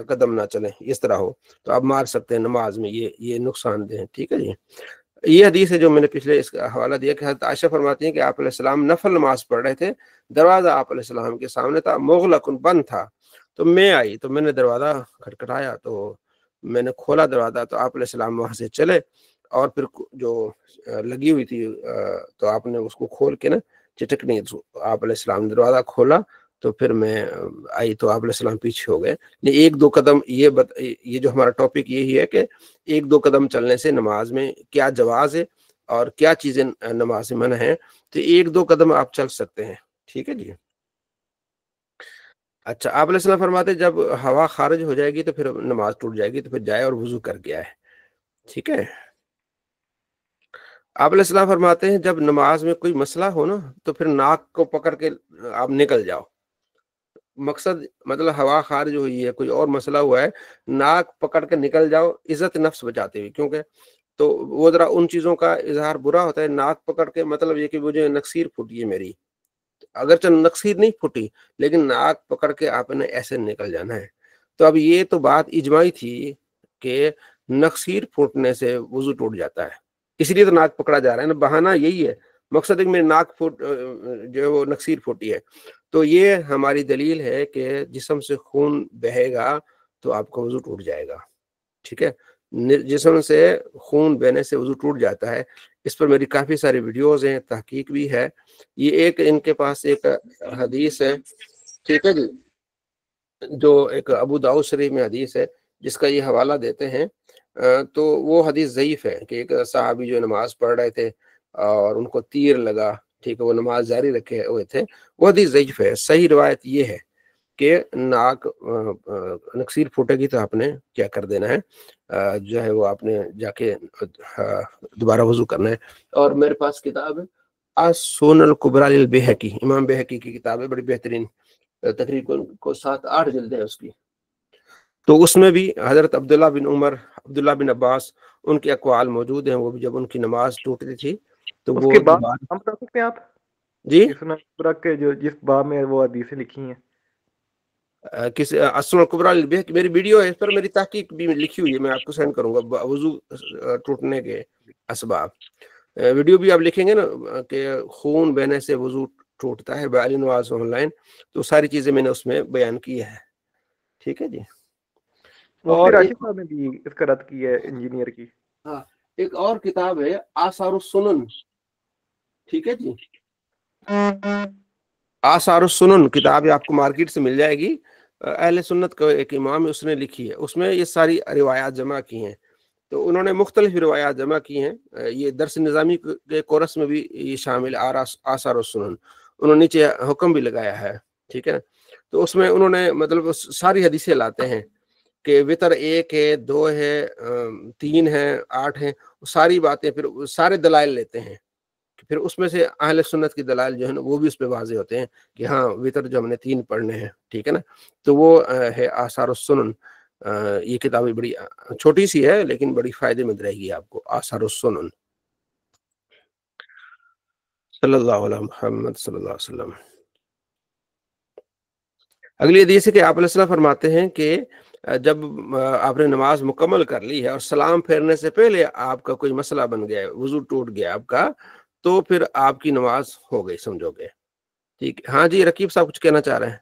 Speaker 1: قدم نہ چلیں. اس طرح ہو تو آپ مار سکتے ہیں نماز میں، یہ نقصان دہ ہے. ٹھیک ہے جی. یہ حدیث ہے جو میں نے پچھلے اس کا حوالہ دیا کہ حضرت عائشہ فرماتی ہیں کہ آپ علیہ السلام نفل نماز پڑھ رہے تھے، دروازہ آپ علیہ السلام کے سامنے تھا، مغلق بند تھا. تو میں آئی تو میں نے دروازہ کھٹکھٹایا، تو میں نے کھولا دروازہ تو آپ علیہ السلام وہاں سے چلے، اور پھر جو لگی ہوئی تھی تو آپ نے اس کو کھول کے نا چٹکنی، آپ علیہ السلام نے دروازہ کھولا تو پھر میں آئی تو آپ علیہ السلام پیچھے ہو گئے. 1-2 قدم، یہ جو ہمارا ٹاپک یہی ہے کہ 1-2 قدم چلنے سے نماز میں کیا جواز ہے اور کیا چیزیں نماز میں منع ہیں. تو 1-2 قدم آپ چل سکتے ہیں. ٹھیک ہے جی. اچھا، آپ علیہ السلام فرماتے جب ہوا خارج ہو جائے گی تو پھر نماز ٹوٹ جائے گی، تو پھر جائے اور وضو کر کے آئے. ٹھیک ہے. آپ علیہ السلام فرماتے ہیں جب نماز میں کوئی مسئلہ ہو نا تو پھر ناک کو پکڑ کے آپ نکل جاؤ. مقصد مطلب ہوا خارج ہوئی ہے، کوئی اور مسئلہ ہوا ہے، ناک پکڑ کے نکل جاؤ عزت نفس بچاتے ہوئے. کیونکہ تو وہ ذرا ان چیزوں کا اظہار برا ہوتا ہے. ناک پکڑ کے مطلب یہ کہ مجھے نکسیر پھوٹی ہے میری، اگرچہ نکسیر نہیں پھوٹی لیکن ناک پکڑ کے آپ نے ایسے نکل جانا ہے. تو اب یہ تو بات اجماعی تھی کہ نکسیر پھوٹنے سے وضو ٹوٹ جاتا ہے، اس لیے تو ناک پکڑا جا رہا ہے نا. بہانہ یہی ہے، مقصد ہے کہ میری ناک جو ہے وہ نکسیر پھوٹی ہے. تو یہ ہماری دلیل ہے کہ جسم سے خون بہے گا تو آپ کا وضو ٹوٹ جائے گا. ٹھیک ہے. جسم سے خون بہنے سے وضو ٹوٹ جاتا ہے. اس پر میری کافی ساری ویڈیوز ہیں، تحقیق بھی ہے. یہ ایک ان کے پاس ایک حدیث ہے، ٹھیک ہے جی، جو ایک ابو داؤد شریف میں حدیث ہے جس کا یہ حوالہ دیتے ہیں. تو وہ حدیث ضعیف ہے کہ ایک صحابی جو نماز پڑھ رہے تھے اور ان کو تیر لگا، ٹھیک ہے، وہ نماز جاری رکھے ہوئے تھے. وہ حدیث ضعیف ہے. صحیح روایت یہ ہے کہ ناک نکسیر پھوٹے گی تو آپ نے کیا کر دینا ہے، جو ہے وہ آپ نے جا کے دوبارہ وضو کرنا ہے. اور میرے پاس کتاب ہے السنن الکبری للبیہقی، امام بیہقی کی کتاب ہے، بڑی بہترین، تقریباً کو 7-8 جلدیں ہیں اس کی. تو اس میں بھی حضرت عبداللہ بن عمر، عبداللہ بن عباس، ان کے اقوال موجود ہیں. وہ بھی جب ان کی نماز ٹوٹتی تھی تو
Speaker 3: اس
Speaker 1: وہ
Speaker 3: کے بعد ہم بتا سکتے ہیں آپ
Speaker 1: جی
Speaker 3: سنن کبریٰ کے جو جس باب میں وہ حدیثیں لکھی ہیں؟
Speaker 1: کس السنن الکبری للبیہقی میری ویڈیو ہے، اس پر میری تحقیق بھی لکھی ہوئی ہے، میں آپ کو سینڈ کروں گا، وضو ٹوٹنے کے اسباب. ویڈیو بھی آپ لکھیں گے نا کہ خون بہنے سے وضو ٹوٹتا ہے بعلی نواز آن لائن، تو ساری چیزیں میں نے اس میں بیان کی ہے. ٹھیک ہے جی.
Speaker 3: مفتی
Speaker 1: اور
Speaker 3: راشد صاحب نے بھی اس کا رد کی ہے، انجینئر کی.
Speaker 1: ہاں، ایک اور کتاب ہے آثار السنن. ٹھیک ہے جی. آثار السنن کتاب آپ کو مارکیٹ سے مل جائے گی. اہل سنت کا ایک امام اس نے لکھی ہے، اس میں یہ ساری روایات جمع کی ہیں. تو انہوں نے مختلف روایات جمع کی ہیں. یہ درس نظامی کے کورس میں بھی یہ شامل آثار السنن. انہوں نے نیچے حکم بھی لگایا ہے. ٹھیک ہے. تو اس میں انہوں نے مطلب ساری حدیثیں لاتے ہیں کہ وطر 1 ہے، 2 ہے، 3 ہے، 8 ہیں، ساری باتیں پھر سارے دلائل لیتے ہیں. پھر اس میں سے اہل سنت کی دلائل جو ہے نا وہ بھی اس پہ واضح ہوتے ہیں کہ ہاں وطر جو ہم نے 3 پڑھنے ہیں. ٹھیک ہے نا. تو وہ ہے آثار السنن. یہ کتابیں بڑی چھوٹی سی ہے لیکن بڑی فائدے مند رہے گی آپ کو، آثار السنن. صلی اللہ علیہ محمد صلی اللہ علیہ وسلم۔ اگلی حدیث ہے کہ آپ علیہ السلام فرماتے ہیں کہ جب آپ نے نماز مکمل کر لی ہے اور سلام پھیرنے سے پہلے آپ کا کوئی مسئلہ بن گیا ہے، وضو ٹوٹ گیا آپ کا، تو پھر آپ کی نماز ہو گئی سمجھو گے، ٹھیک ہے۔ ہاں جی رقیب صاحب کچھ کہنا چاہ رہے ہیں؟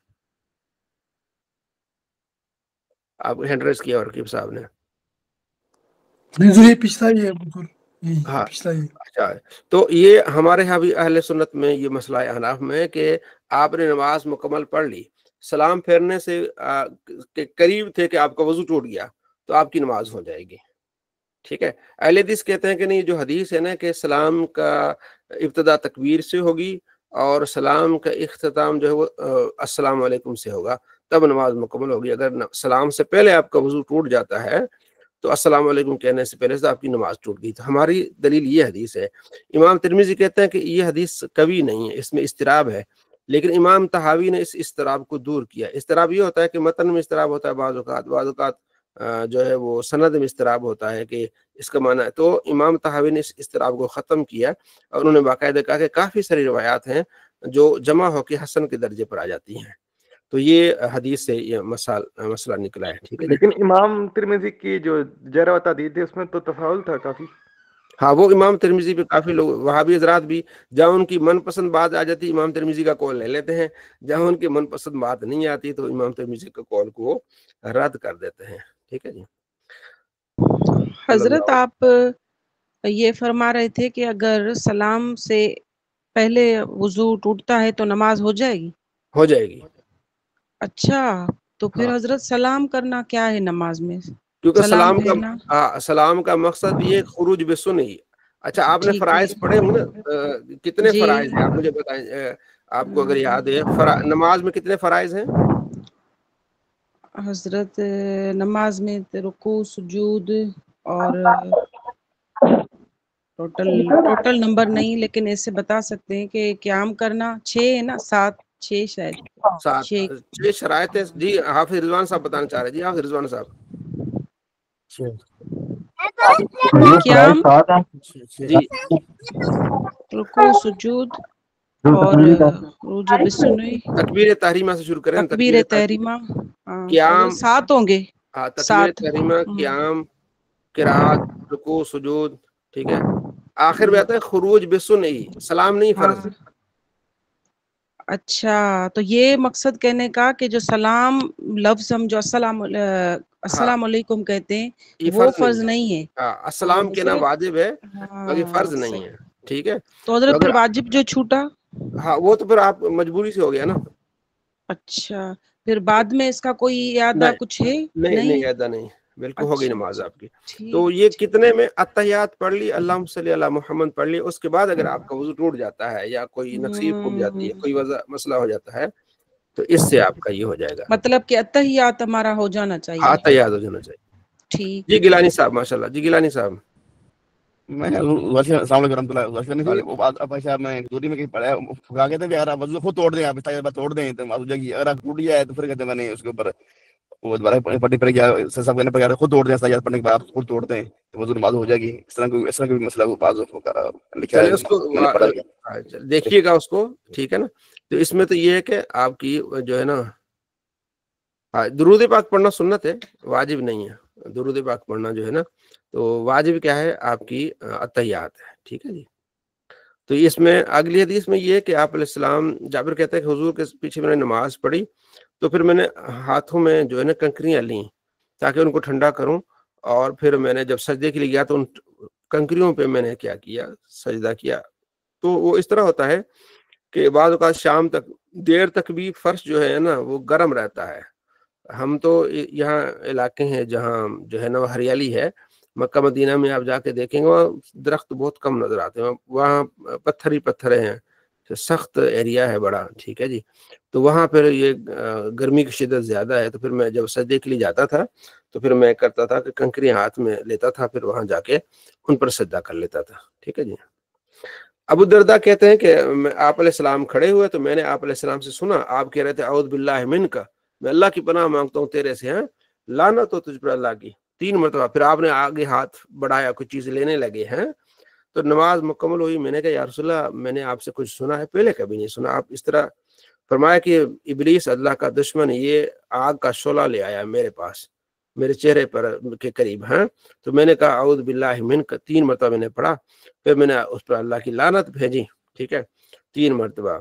Speaker 1: آپ ہینڈ ریز کیا رقیب صاحب نے۔
Speaker 5: نہیں جو یہ پچھلا ہی ہے بالکل یہی
Speaker 1: ہاں
Speaker 5: پچھلا ہی۔
Speaker 1: اچھا، تو یہ ہمارے ہاں بھی اہل سنت میں یہ مسئلہ ہے احناف میں کہ آپ نے نماز مکمل پڑھ لی، سلام پھیرنے سے قریب تھے کہ آپ کا وضو ٹوٹ گیا تو آپ کی نماز ہو جائے گی، ٹھیک ہے۔ اہل حدیث کہتے ہیں کہ نہیں، جو حدیث ہے نا کہ سلام کا ابتدا تکبیر سے ہوگی اور سلام کا اختتام جو ہے وہ السلام علیکم سے ہوگا، تب نماز مکمل ہوگی۔ اگر سلام سے پہلے آپ کا وضو ٹوٹ جاتا ہے تو السلام علیکم کہنے سے پہلے سے آپ کی نماز ٹوٹ گئی۔ تو ہماری دلیل یہ حدیث ہے۔ امام ترمذی کہتے ہیں کہ یہ حدیث قوی نہیں ہے، اس میں اضطراب ہے، لیکن امام طحاوی نے اس اضطراب کو دور کیا۔ اضطراب یہ ہوتا ہے کہ متن میں اضطراب ہوتا ہے، بعض اوقات جو ہے وہ سند میں اضطراب ہوتا ہے کہ اس کا معنی ہے، تو امام طحاوی نے اس اضطراب کو ختم کیا اور انہوں نے باقاعدہ کہا کہ کافی ساری روایات ہیں جو جمع ہو کے حسن کے درجے پر آ جاتی ہیں۔ تو یہ حدیث سے یہ مسئلہ نکلا ہے، ٹھیک ہے جی۔
Speaker 3: لیکن امام ترمذی کی جو جرح و تعدیل تھی اس میں تو تفاول تھا کافی۔
Speaker 1: ہاں وہ امام ترمذی پہ کافی لوگ وہابی حضرات بھی جہاں ان کی من پسند بات آ جاتی امام ترمذی کا قول لے لیتے ہیں، جہاں ان کی من پسند بات نہیں آتی تو امام ترمذی کا قول کو رد کر دیتے ہیں، ٹھیک ہے جی۔
Speaker 7: حضرت آپ یہ فرما رہے تھے کہ اگر سلام سے پہلے وضو ٹوٹتا ہے تو نماز ہو جائے گی؟
Speaker 1: ہو جائے گی۔
Speaker 7: اچھا، تو پھر
Speaker 1: ہاں،
Speaker 7: حضرت سلام کرنا کیا ہے نماز میں؟
Speaker 1: کیونکہ
Speaker 7: پھیرنا
Speaker 1: سلام کا مقصد یہ خروج بسنی۔ اچھا آپ نے
Speaker 7: ٹھیک ہے
Speaker 1: فرائض پڑھے ہوں نا، کتنے
Speaker 7: جی
Speaker 1: فرائض ہیں آپ مجھے بتائیں، آپ کو اگر یاد ہے نماز میں کتنے فرائض ہیں؟
Speaker 7: حضرت نماز میں رکوع سجود اور ٹوٹل نمبر نہیں، لیکن ایسے بتا سکتے ہیں کہ قیام کرنا 6 ہے نا، 7 6 شاید
Speaker 1: 6 شرائط ہے جی۔ حافظ رضوان صاحب بتانا چاہ رہے ہیں جی، حافظ رضوان صاحب۔
Speaker 7: قیام،
Speaker 1: جی
Speaker 7: رکوع سجود اور عروج بسنوی،
Speaker 1: تکبیر تحریمہ سے شروع کریں،
Speaker 7: تکبیر تحریمہ،
Speaker 1: قیام،
Speaker 7: 7 ہوں گے،
Speaker 1: تکبیر
Speaker 7: 7
Speaker 1: تحریمہ، قیام، قرات، رکوع سجود، ٹھیک ہے۔ آخر میں آتا ہے خروج بسنئی، سلام نہیں فرض۔
Speaker 7: اچھا، تو یہ مقصد کہنے کا کہ جو سلام لفظ ہم جو السلام علیکم کہتے ہیں
Speaker 1: یہ
Speaker 7: وہ فرض نہیں ہے۔
Speaker 1: السلام کہنا واجب ہے باقی فرض نہیں
Speaker 7: صحیح۔
Speaker 1: ہے، ٹھیک ہے۔
Speaker 7: تو حضرت پھر واجب جو چھوٹا؟
Speaker 1: ہاں وہ تو پھر آپ مجبوری سے ہو گیا نا۔
Speaker 7: اچھا، پھر بعد میں اس کا کوئی اعادہ کچھ ہے؟
Speaker 1: نہیں ایسا نہیں، بالکل ہو گئی
Speaker 7: اچھا
Speaker 1: نماز
Speaker 7: اچھا،
Speaker 1: آپ کی۔ تو یہ
Speaker 7: ٹھیک
Speaker 1: کتنے میں اتحیات پڑھ لی، اللہم صلی علی محمد پڑھ لی، اس کے بعد اگر آپ کا وضو ٹوٹ جاتا ہے یا کوئی نقصیر ٹوٹ جاتی ہے، کوئی مسئلہ ہو جاتا ہے تو اس سے آپ کا یہ ہو جائے گا۔
Speaker 7: مطلب کہ اتحیات ہمارا ہو جانا چاہیے۔
Speaker 1: ہاں اتحیات ہو جانا چاہیے۔
Speaker 7: ٹھیک
Speaker 1: جی گیلانی صاحب ماشاء اللہ، جی گیلانی صاحب۔
Speaker 8: میں السلام علیکم ورحمۃ اللہ وبرکاتہ۔ نہیں وہ بات اب صاحب میں دوری میں کہیں پڑھا ہے کہتے ہیں اگر وضو خود توڑ دیں، آپ توڑ دیں تو ہو جائے گی، اگر آپ ٹوٹ جائے تو پھر کہتے ہیں میں نے اس کے اوپر وہ دوبارہ پڑھنی پڑے گی، سب کہنے پڑے گا خود توڑ دیں، سیاد پڑھنے کے بعد آپ خود توڑ دیں تو وضو نماز ہو جائے گی۔ اس طرح کوئی مسئلہ کو بعض وغیرہ لکھا
Speaker 1: چلے
Speaker 8: ہے،
Speaker 1: اس کو
Speaker 8: میں نے پڑھا
Speaker 1: دیکھیے گا اس کو، ٹھیک ہے نا۔ تو اس میں تو یہ ہے کہ آپ کی جو ہے نا درود پاک پڑھنا سنت ہے، واجب نہیں ہے۔ درود پاک پڑھنا جو ہے نا تو واجب کیا ہے آپ کی اتحیات ہے، ٹھیک ہے جی۔ تو اس میں اگلی حدیث میں یہ ہے کہ آپ علیہ السلام، جابر کہتے ہیں کہ حضور کے پیچھے میں نے نماز پڑھی تو پھر میں نے ہاتھوں میں جو ہے نا کنکریاں لیں تاکہ ان کو ٹھنڈا کروں، اور پھر میں نے جب سجدے کے لیے گیا تو ان کنکریوں پہ میں نے کیا کیا، سجدہ کیا۔ تو وہ اس طرح ہوتا ہے کہ بعض اوقات شام تک دیر تک بھی فرش جو ہے نا وہ گرم رہتا ہے۔ ہم تو یہاں علاقے ہیں جہاں جو ہے نا وہ ہریالی ہے، مکہ مدینہ میں آپ جا کے دیکھیں گے وہاں درخت بہت کم نظر آتے ہیں، وہاں پتھر ہی پتھر ہیں، سخت ایریا ہے بڑا، ٹھیک ہے جی۔ تو وہاں پھر یہ گرمی کی شدت زیادہ ہے، تو پھر میں جب سجدے کے لیے جاتا تھا تو پھر میں کرتا تھا کہ کنکریاں ہاتھ میں لیتا تھا، پھر وہاں جا کے ان پر سجدہ کر لیتا تھا، ٹھیک ہے جی۔ ابو الدرداء کہتے ہیں کہ آپ علیہ السلام کھڑے ہوئے تو میں نے آپ علیہ السلام سے سنا، آپ کہہ رہے تھے اعوذ باللہ منک، میں اللہ کی پناہ مانگتا ہوں تیرے سے، لعنت ہو تجھ پر اللہ کی، 3 مرتبہ۔ پھر آپ نے آگے ہاتھ بڑھایا، کچھ چیز لینے لگے ہیں تو نماز مکمل ہوئی. میں نے کہا یا رسول اللہ میں نے آپ سے کچھ سنا ہے؟ پہلے کبھی نہیں سنا. آپ اس طرح فرمایا کہ ابلیس اللہ کا دشمن یہ آگ کا شعلہ لے آیا میرے پاس، میرے چہرے پر کے قریب. ہیں تو میں نے کہا اعوذ باللہ منک، 3 مرتبہ میں نے پڑھا. پھر میں نے اس پر اللہ کی لعنت بھیجی، ٹھیک ہے، 3 مرتبہ.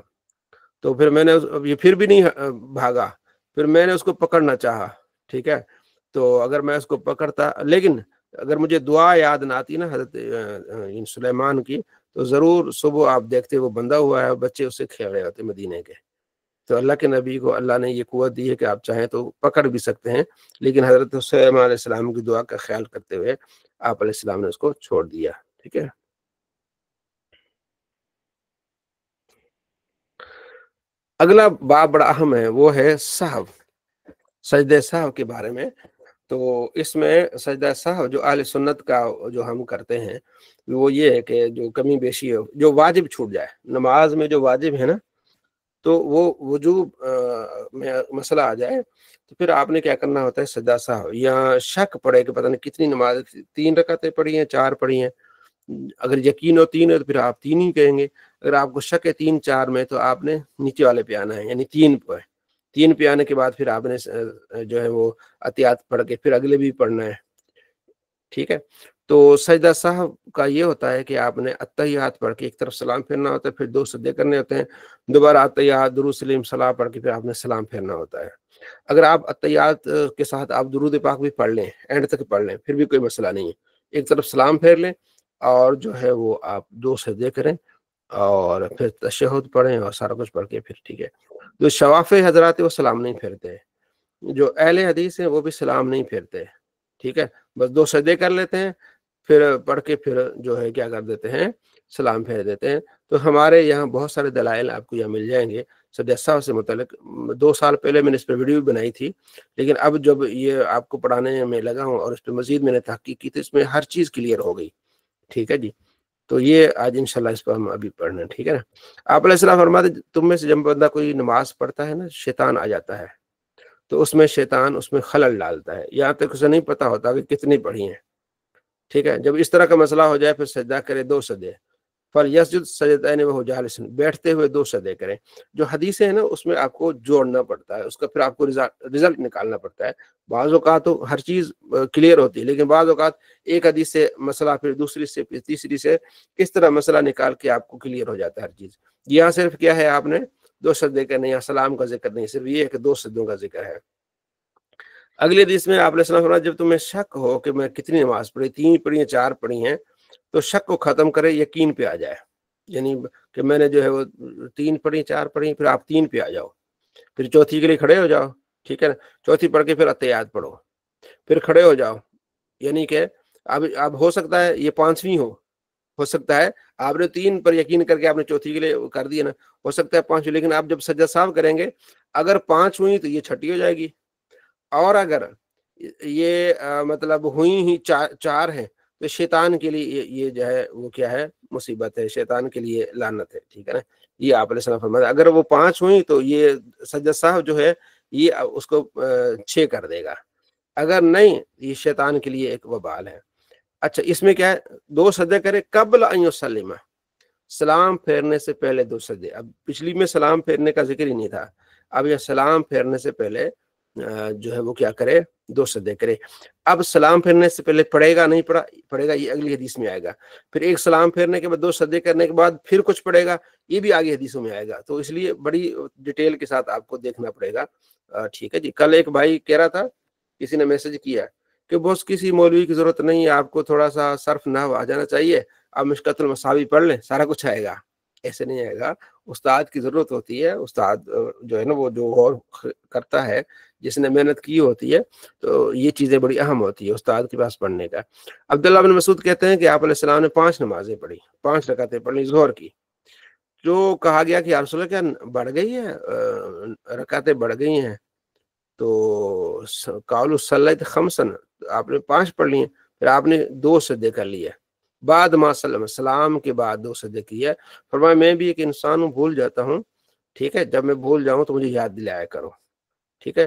Speaker 1: تو پھر میں نے یہ پھر بھی نہیں بھاگا. پھر میں نے اس کو پکڑنا چاہا، ٹھیک ہے. تو اگر میں اس کو پکڑتا، لیکن اگر مجھے دعا یاد نہ آتی نا حضرت سلیمان کی، تو ضرور صبح آپ دیکھتے وہ بندہ ہوا ہے، بچے اس سے کھیل رہے ہوتے مدینے کے. تو اللہ کے نبی کو اللہ نے یہ قوت دی ہے کہ آپ چاہیں تو پکڑ بھی سکتے ہیں، لیکن حضرت سلیمان علیہ السلام کی دعا کا خیال کرتے ہوئے آپ علیہ السلام نے اس کو چھوڑ دیا. ٹھیک ہے. اگلا باب بڑا اہم ہے، وہ ہے سہو، سجدہ سہو کے بارے میں. تو اس میں سجدہ سہو جو اہل سنت کا جو ہم کرتے ہیں وہ یہ ہے کہ جو کمی بیشی ہے، جو واجب چھوٹ جائے نماز میں، جو واجب ہے نا، تو وہ وجوب میں مسئلہ آ جائے تو پھر آپ نے کیا کرنا ہوتا ہے سجدہ سہو. یا شک پڑے کہ پتہ نہیں کتنی نماز، 3 رکعتیں پڑھی ہیں 4 پڑھی ہیں، اگر یقین ہو 3 ہے تو پھر آپ 3 ہی کہیں گے. اگر آپ کو شک ہے 3 4 میں تو آپ نے نیچے والے پہ آنا ہے، یعنی 3 پہ. 3 پہ آنے کے بعد پھر آپ نے جو ہے وہ عطیات پڑھ کے پھر اگلے بھی پڑھنا ہے. ٹھیک ہے. تو سجدہ سہو کا یہ ہوتا ہے کہ آپ نے اتحیات پڑھ کے ایک طرف سلام پھیرنا ہوتا ہے، پھر 2 سجدے کرنے ہوتے ہیں، دوبارہ اتحیات درود سلیم صلاح پڑھ کے پھر آپ نے سلام پھیرنا ہوتا ہے. اگر آپ اتحیات کے ساتھ آپ درود پاک بھی پڑھ لیں، اینڈ تک پڑھ لیں، پھر بھی کوئی مسئلہ نہیں ہے. ایک طرف سلام پھیر لیں اور جو ہے وہ آپ 2 سجدے کریں اور پھر تشہد پڑھیں اور سارا کچھ پڑھ کے پھر ٹھیک ہے. جو شوافع حضرات وہ سلام نہیں پھیرتے ہیں، جو اہل حدیث ہیں وہ بھی سلام نہیں پھیرتے. ٹھیک ہے. بس 2 سجدے کر لیتے ہیں، پھر پڑھ کے پھر جو ہے کیا کر دیتے ہیں سلام پھیر دیتے ہیں. تو ہمارے یہاں بہت سارے دلائل آپ کو یہاں مل جائیں گے سجدہ سہو سے متعلق. 2 سال پہلے میں نے اس پہ ویڈیو بنائی تھی، لیکن اب جب یہ آپ کو پڑھانے میں لگا ہوں اور اس پہ مزید میں نے تحقیق کی تو اس میں ہر چیز کلیئر ہو گئی. ٹھیک ہے جی. تو یہ آج انشاءاللہ اس پر ہم ابھی پڑھنا ہے. ٹھیک ہے نا. آپ علیہ السلام فرماتے تم میں سے جب بندہ کوئی نماز پڑھتا ہے نا، شیطان آ جاتا ہے تو اس میں شیطان اس میں خلل ڈالتا ہے، یہاں تک اسے نہیں پتا ہوتا کہ کتنی پڑھی ہیں. ٹھیک ہے. جب اس طرح کا مسئلہ ہو جائے پھر سجدہ کرے 2 سجدے. فَلْيَسْجُدْ سَجْدَتَيْنِ وَهُوَ جَالِسٌ، بیٹھتے ہوئے 2 سجدے کریں. جو حدیثیں ہیں نا اس میں آپ کو جوڑنا پڑتا ہے، اس کا پھر آپ کو رزلٹ نکالنا پڑتا ہے. بعض اوقات تو ہر چیز کلیئر ہوتی ہے، لیکن بعض اوقات ایک حدیث سے مسئلہ، پھر دوسری سے، پھر تیسری سے، اس طرح مسئلہ نکال کے آپ کو کلیئر ہو جاتا ہے ہر چیز. یہاں صرف کیا ہے، آپ نے 2 سجدے کرنے، یا سلام کا ذکر نہیں، صرف یہ ہے کہ 2 سجدوں کا ذکر ہے. اگلی حدیث میں آپ نے سنا فرمایا جب تمہیں شک ہو کہ میں کتنی نماز پڑھی، 3 پڑھی ہیں 4 پڑھی ہیں، تو شک کو ختم کرے، یقین پہ آ جائے. یعنی کہ میں نے جو ہے وہ 3 پڑھی 4 پڑھی، پھر آپ 3 پہ آ جاؤ، پھر چوتھی کے لیے کھڑے ہو جاؤ. ٹھیک ہے نا. چوتھی پڑھ کے پھر اتحیات پڑھو، پھر کھڑے ہو جاؤ. یعنی کہ اب ہو سکتا ہے یہ 5ویں ہو سکتا ہے آپ نے 3 پر یقین کر کے آپ نے چوتھی کے لیے کر دیا نا، ہو سکتا ہے 5ویں، لیکن آپ جب سجدہ سہو کریں گے اگر 5 ہوئی تو یہ 6ٹھی ہو جائے گی، اور اگر یہ مطلب ہوئی ہی 4 ہیں تو شیطان کے لیے یہ جو ہے وہ کیا ہے، مصیبت ہے، شیطان کے لیے لعنت ہے. ٹھیک ہے نا. یہ آپ علیہ السلام فرماتے اگر وہ 5 ہوئی تو یہ سجدہ سہو جو ہے یہ اس کو 6 کر دے گا، اگر نہیں یہ شیطان کے لیے ایک وبال ہے. اچھا اس میں کیا ہے، 2 سجدے کرے قبل ان یسلم، سلام پھیرنے سے پہلے 2 سجدے. اب پچھلی میں سلام پھیرنے کا ذکر ہی نہیں تھا، اب یہ سلام پھیرنے سے پہلے جو ہے وہ کیا کرے، 2 سجدے کرے. اب سلام پھیرنے سے پہلے پڑھے گا نہیں پڑھے گا، یہ اگلی حدیث میں آئے گا. پھر ایک سلام پھیرنے کے بعد 2 سجدے کرنے کے بعد پھر کچھ پڑھے گا، یہ بھی آگے حدیثوں میں آئے گا. تو اس لیے بڑی ڈیٹیل کے ساتھ آپ کو دیکھنا پڑے گا. ٹھیک ہے جی. کل ایک بھائی کہہ رہا تھا، کسی نے میسج کیا کہ بس کسی مولوی کی ضرورت نہیں ہے، آپ کو تھوڑا سا صرف نحو آ جانا چاہیے، آپ مشکات المصابیح پڑھ لیں سارا کچھ آئے گا. ایسے نہیں آئے گا. استاد کی ضرورت ہوتی ہے. استاد جو ہے نا وہ جو غور کرتا ہے، جس نے محنت کی ہوتی ہے، تو یہ چیزیں بڑی اہم ہوتی ہے استاد کے پاس پڑھنے کا. عبداللہ بن مسعود کہتے ہیں کہ آپ علیہ السلام نے 5 نمازیں پڑھی، 5 رکعتیں پڑھی ظہر کی. جو کہا گیا کہ یا رسول اللہ کیا بڑھ گئی ہے، رکعتیں بڑھ گئی ہیں؟ تو قالوا صلیت خمسن، آپ نے 5 پڑھ لی ہیں. پھر آپ نے 2 سجدے کر لیے بعد ما سلم، سلام کے بعد 2 سجدے کیے. فرمایا میں بھی ایک انسان ہوں، بھول جاتا ہوں. ٹھیک ہے. جب میں بھول جاؤں تو مجھے یاد دلایا کرو. ٹھیک ہے.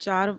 Speaker 7: 4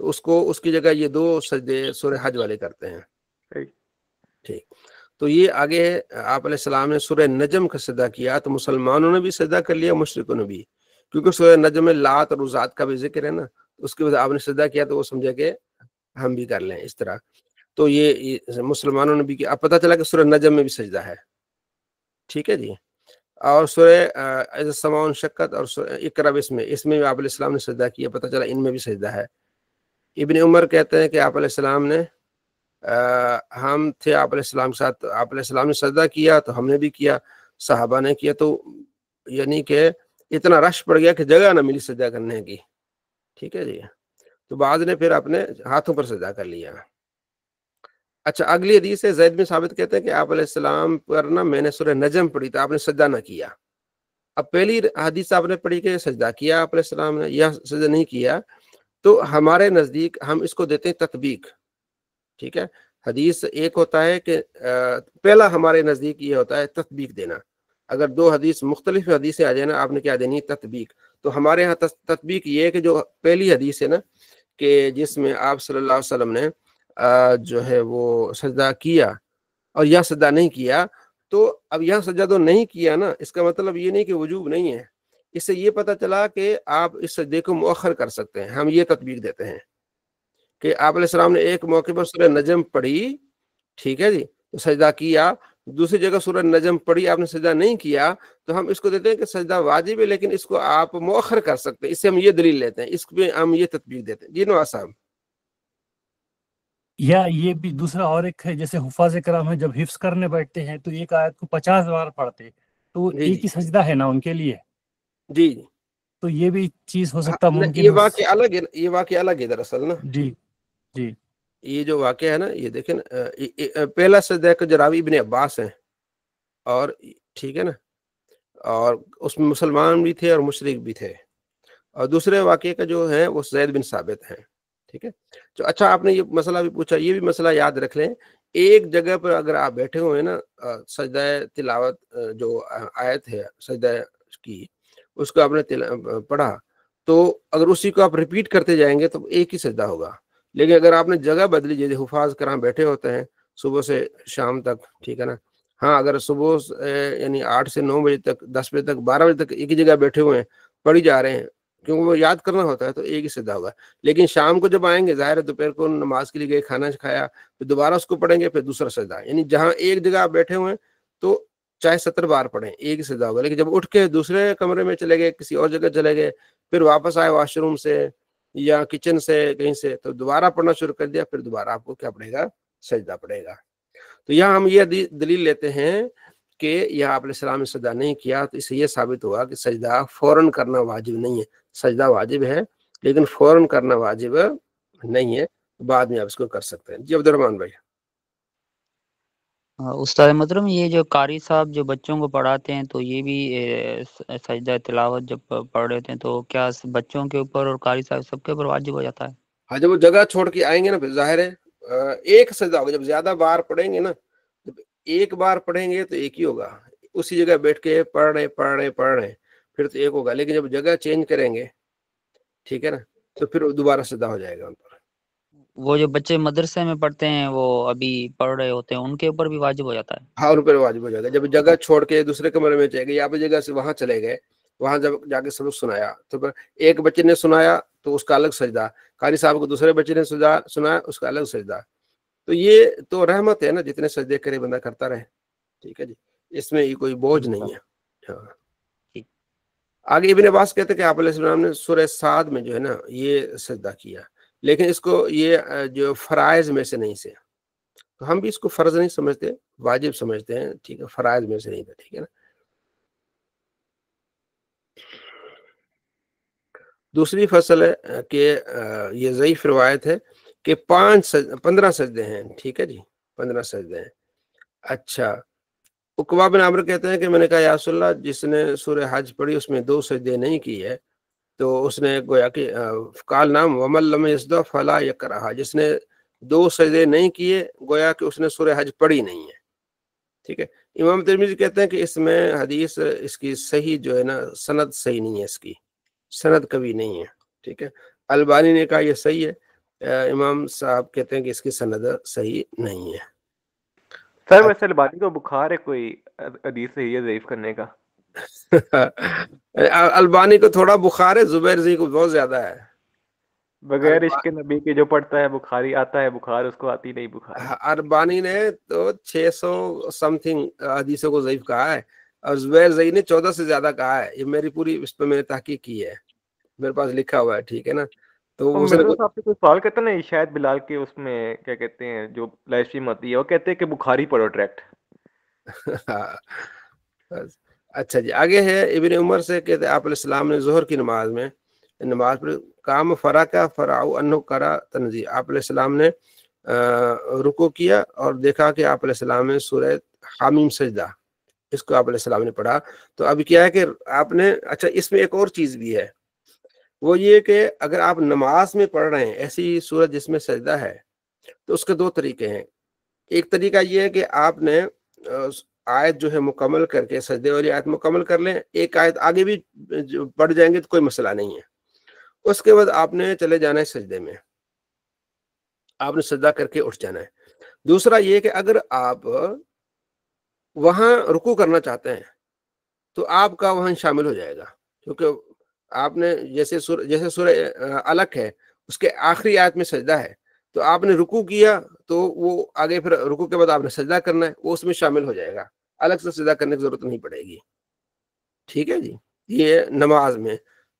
Speaker 1: تو اس کی جگہ یہ 2 سجدے سورہ حج والے کرتے ہیں. ٹھیک. تو یہ آگے ہے آپ علیہ السلام نے سورہ نجم کا سجدہ کیا تو مسلمانوں نے بھی سجدہ کر لیا، مشرکوں نے بھی، کیونکہ سورہ نجم میں لات اور عزات کا بھی ذکر ہے نا، اس کے بعد آپ نے سجدہ کیا تو وہ سمجھا کہ ہم بھی کر لیں اس طرح. تو یہ مسلمانوں نے بھی کیا. اب پتہ چلا کہ سورہ نجم میں بھی سجدہ ہے. ٹھیک ہے جی. اور سورہ السماء انشقت اور اقرا اس میں بھی آپ علیہ السلام نے سجدہ کیا، پتہ چلا ان میں بھی سجدہ ہے. ابن عمر کہتے ہیں کہ آپ علیہ السلام نے ہم تھے آپ علیہ السلام کے ساتھ، آپ علیہ السلام نے سجدہ کیا تو ہم نے بھی کیا، صحابہ نے کیا، تو یعنی کہ اتنا رش پڑ گیا کہ جگہ نہ ملی سجدہ کرنے کی. ٹھیک ہے جی. تو بعض نے پھر اپنے ہاتھوں پر سجدہ کر لیا. اچھا، اگلی حدیث ہے، زید بن ثابت کہتے ہیں کہ آپ علیہ السلام پر نا میں نے سورہ نجم پڑھی تو آپ نے سجدہ نہ کیا. اب پہلی حدیث آپ نے پڑھی کہ سجدہ کیا آپ علیہ السلام نے یا سجدہ نہیں کیا، تو ہمارے نزدیک ہم اس کو دیتے ہیں تطبیق. ٹھیک ہے. حدیث ایک ہوتا ہے کہ پہلا ہمارے نزدیک یہ ہوتا ہے تطبیق دینا. اگر 2 حدیث مختلف حدیثیں آ جائیں نا، آپ نے کیا دینی؟ تطبیق. تو ہمارے ہاں تطبیق یہ ہے کہ جو پہلی حدیث ہے نا کہ جس میں آپ صلی اللہ علیہ وسلم نے جو ہے وہ سجدہ کیا اور یا سجدہ نہیں کیا، تو اب یہاں سجدہ تو نہیں کیا نا، اس کا مطلب یہ نہیں کہ وجوب نہیں ہے. اس سے یہ پتہ چلا کہ آپ اس سجدے کو مؤخر کر سکتے ہیں. ہم یہ تطبیق دیتے ہیں کہ آپ علیہ السلام نے ایک موقع پر سورہ نجم پڑھی، ٹھیک ہے جی، تو سجدہ کیا، دوسری جگہ سورہ نجم پڑھی آپ نے سجدہ نہیں کیا، تو ہم اس کو دیتے ہیں کہ سجدہ واجب ہے لیکن اس کو آپ مؤخر کر سکتے ہیں. اس سے ہم یہ دلیل لیتے ہیں، اس پہ ہم یہ تطبیق دیتے ہیں. جی نواز صاحب.
Speaker 9: یا یہ بھی دوسرا اور ایک ہے، جیسے حفاظ کرام ہیں جب حفظ کرنے بیٹھتے ہیں تو ایک آیت کو 50 بار پڑھتے، تو
Speaker 1: جی
Speaker 9: ایک
Speaker 1: جی
Speaker 9: ہی سجدہ ہے نا ان کے لیے،
Speaker 1: جی جی.
Speaker 9: تو یہ بھی چیز ہو سکتا ممکن
Speaker 1: یہ
Speaker 9: ہو.
Speaker 1: واقعہ الگ ہے، یہ واقعہ الگ ہے دراصل نا.
Speaker 9: جی جی.
Speaker 1: یہ جو واقعہ ہے نا، یہ دیکھیں نا، پہلا سجدہ کہ جراوی ابن عباس ہیں، اور ٹھیک ہے نا، اور اس میں مسلمان بھی تھے اور مشرک بھی تھے. اور دوسرے واقعے کا جو ہے وہ زید بن ثابت ہیں. ٹھیک ہے. تو اچھا آپ نے یہ مسئلہ بھی پوچھا، یہ بھی مسئلہ یاد رکھ لیں. ایک جگہ پر اگر آپ بیٹھے ہوئے نا، سجدہ تلاوت جو آیت ہے سجدہ کی، اس کو آپ نے پڑھا، تو اگر اسی کو آپ ریپیٹ کرتے جائیں گے تو ایک ہی سجدہ ہوگا. لیکن اگر آپ نے جگہ بدلی، جیسے حفاظ کرام بیٹھے ہوتے ہیں صبح سے شام تک، ٹھیک ہے نا، ہاں اگر صبح یعنی 8 سے 9 بجے تک، 10 بجے تک، 12 بجے تک ایک ہی جگہ بیٹھے ہوئے ہیں، پڑھی جا رہے ہیں، کیونکہ وہ یاد کرنا ہوتا ہے، تو ایک ہی سجدہ ہوگا. لیکن شام کو جب آئیں گے، ظاہر ہے دوپہر کو نماز کے لیے گئے، کھانا کھایا، پھر دوبارہ اس کو پڑھیں گے، پھر دوسرا سجدہ. یعنی جہاں ایک جگہ آپ بیٹھے ہوئے ہیں تو چاہے 70 بار پڑھیں، ایک ہی سجدہ ہوگا. لیکن جب اٹھ کے دوسرے کمرے میں چلے گئے، کسی اور جگہ چلے گئے، پھر واپس آئے واش روم سے یا کچن سے کہیں سے، تو دوبارہ پڑھنا شروع کر دیا، پھر دوبارہ آپ کو کیا پڑے گا؟ سجدہ پڑے گا. تو یہاں ہم یہ دلیل لیتے ہیں کہ یہاں آپ علیہ السلام نے سجدہ نہیں کیا، تو اس سے یہ ثابت ہوا کہ سجدہ فوراً کرنا واجب نہیں ہے. سجدہ واجب ہے لیکن فوراً کرنا واجب نہیں ہے، بعد میں آپ اس کو کر سکتے ہیں. جی عبد الرحمان بھائی.
Speaker 6: استاد محترم، یہ جو قاری صاحب جو بچوں کو پڑھاتے ہیں تو یہ بھی سجدہ تلاوت جب پڑھ رہے ہیں تو کیا بچوں کے اوپر اور قاری صاحب سب کے اوپر واجب ہو جاتا ہے؟
Speaker 1: ہاں، جب وہ جگہ چھوڑ کے آئیں گے نا، پھر ظاہر ہے ایک سجدہ ہوگا. جب زیادہ بار پڑھیں گے نا، جب ایک بار پڑھیں گے تو ایک ہی ہوگا، اسی جگہ بیٹھ کے پڑھ رہے پھر تو ایک ہوگا. لیکن جب جگہ چینج کریں گے، ٹھیک ہے نا، تو پھر دوبارہ سجدہ ہو جائے گا ان پر.
Speaker 6: وہ جو بچے مدرسے میں پڑھتے ہیں وہ ابھی پڑھ رہے ہوتے ہیں، ان کے اوپر بھی واجب ہو جاتا ہے؟
Speaker 1: ہاں، ان پر واجب ہو جائے گا. جب جگہ چھوڑ کے دوسرے کمرے میں چلے گئے، یا پھر جگہ سے وہاں چلے گئے، وہاں جب جا کے سبق سنایا، تو پھر ایک بچے نے سنایا تو اس کا الگ سجدہ، قاری صاحب کو دوسرے بچے نے سنایا اس کا الگ سجدہ. تو یہ تو رحمت ہے نا، جتنے سجدے کرے بندہ کرتا رہے. ٹھیک ہے جی، اس میں یہ کوئی بوجھ نہیں ہے. ہاں. آگے ابن عباس کہتے ہیں کہ آپ علیہ السلام نے سورہ صاد میں جو ہے نا یہ سجدہ کیا، لیکن اس کو یہ جو فرائض میں سے نہیں سے، تو ہم بھی اس کو فرض نہیں سمجھتے، واجب سمجھتے ہیں. ٹھیک ہے، فرائض میں سے نہیں تھا. ٹھیک ہے نا. دوسری فصل ہے کہ یہ ضعیف روایت ہے کہ 15 سجدے ہیں. ٹھیک ہے جی، 15 سجدے ہیں. اچھا، عقبہ بن عامر کہتے ہیں کہ میں نے کہا یا رسول اللہ، جس نے سورہ حج پڑھی اس میں 2 سجدے نہیں کی ہے، تو اس نے گویا کہ قال نام ومن لم یسجد فلا یقرأ، جس نے 2 سجدے نہیں کیے گویا کہ اس نے سورہ حج پڑھی نہیں ہے. ٹھیک ہے. امام ترمذی کہتے ہیں کہ اس میں حدیث اس کی صحیح جو ہے نا سند صحیح نہیں ہے، اس کی سند کبھی نہیں ہے. ٹھیک ہے. البانی نے کہا یہ صحیح ہے. امام صاحب کہتے ہیں کہ اس کی سند صحیح نہیں ہے۔
Speaker 3: سر ویسے البانی کو بخار ہے کوئی حدیث صحیح ہے ضعیف کرنے کا؟
Speaker 1: البانی کو تھوڑا بخار ہے، زبیر زئی کو بہت زیادہ ہے۔
Speaker 3: بغیر عشق نبی کے جو پڑھتا ہے بخاری آتا ہے، بخار اس کو آتی نہیں بخاری۔
Speaker 1: البانی نے تو 600 سم تھنگ حدیثوں کو ضعیف کہا ہے، اور زبیر زئی نے 14 سے زیادہ کہا ہے۔ یہ میری پوری اس پہ میں نے تحقیق کی ہے، میرے پاس لکھا ہوا ہے، ٹھیک ہے نا۔ تو اس نے
Speaker 3: مرزا صاحب سے کوئی سوال کرتا نا شاید بلال کے اس میں کیا کہتے ہیں جو لائف اسٹریم آتی ہے، وہ کہتے ہیں کہ بخاری پڑھو ڈائریکٹ۔
Speaker 1: اچھا جی، آگے ہے ابن عمر سے کہتے ہیں آپ علیہ السلام نے ظہر کی نماز میں پر کام فرا کا فراؤ انو کرا تنزیح، آپ علیہ السلام نے رکو کیا اور دیکھا کہ آپ علیہ السلام نے سورہ حامیم سجدہ، اس کو آپ علیہ السلام نے پڑھا۔ تو اب کیا ہے کہ آپ نے، اچھا اس میں ایک اور چیز بھی ہے، وہ یہ کہ اگر آپ نماز میں پڑھ رہے ہیں ایسی سورت جس میں سجدہ ہے تو اس کے دو طریقے ہیں۔ ایک طریقہ یہ ہے کہ آپ نے آیت جو ہے مکمل کر کے، سجدے والی آیت مکمل کر لیں، ایک آیت آگے بھی پڑھ جائیں گے تو کوئی مسئلہ نہیں ہے۔ اس کے بعد آپ نے چلے جانا ہے سجدے میں، آپ نے سجدہ کر کے اٹھ جانا ہے۔ دوسرا یہ کہ اگر آپ وہاں رکوع کرنا چاہتے ہیں تو آپ کا وہاں شامل ہو جائے گا، کیونکہ آپ نے جیسے سورہ علق ہے اس کے آخری آیت میں سجدہ ہے، تو آپ نے رکوع کیا تو وہ آگے پھر رکوع کے بعد آپ نے سجدہ کرنا ہے، وہ اس میں شامل ہو جائے گا، الگ سے سجدہ کرنے کی ضرورت نہیں پڑے گی، ٹھیک ہے جی۔ یہ نماز میں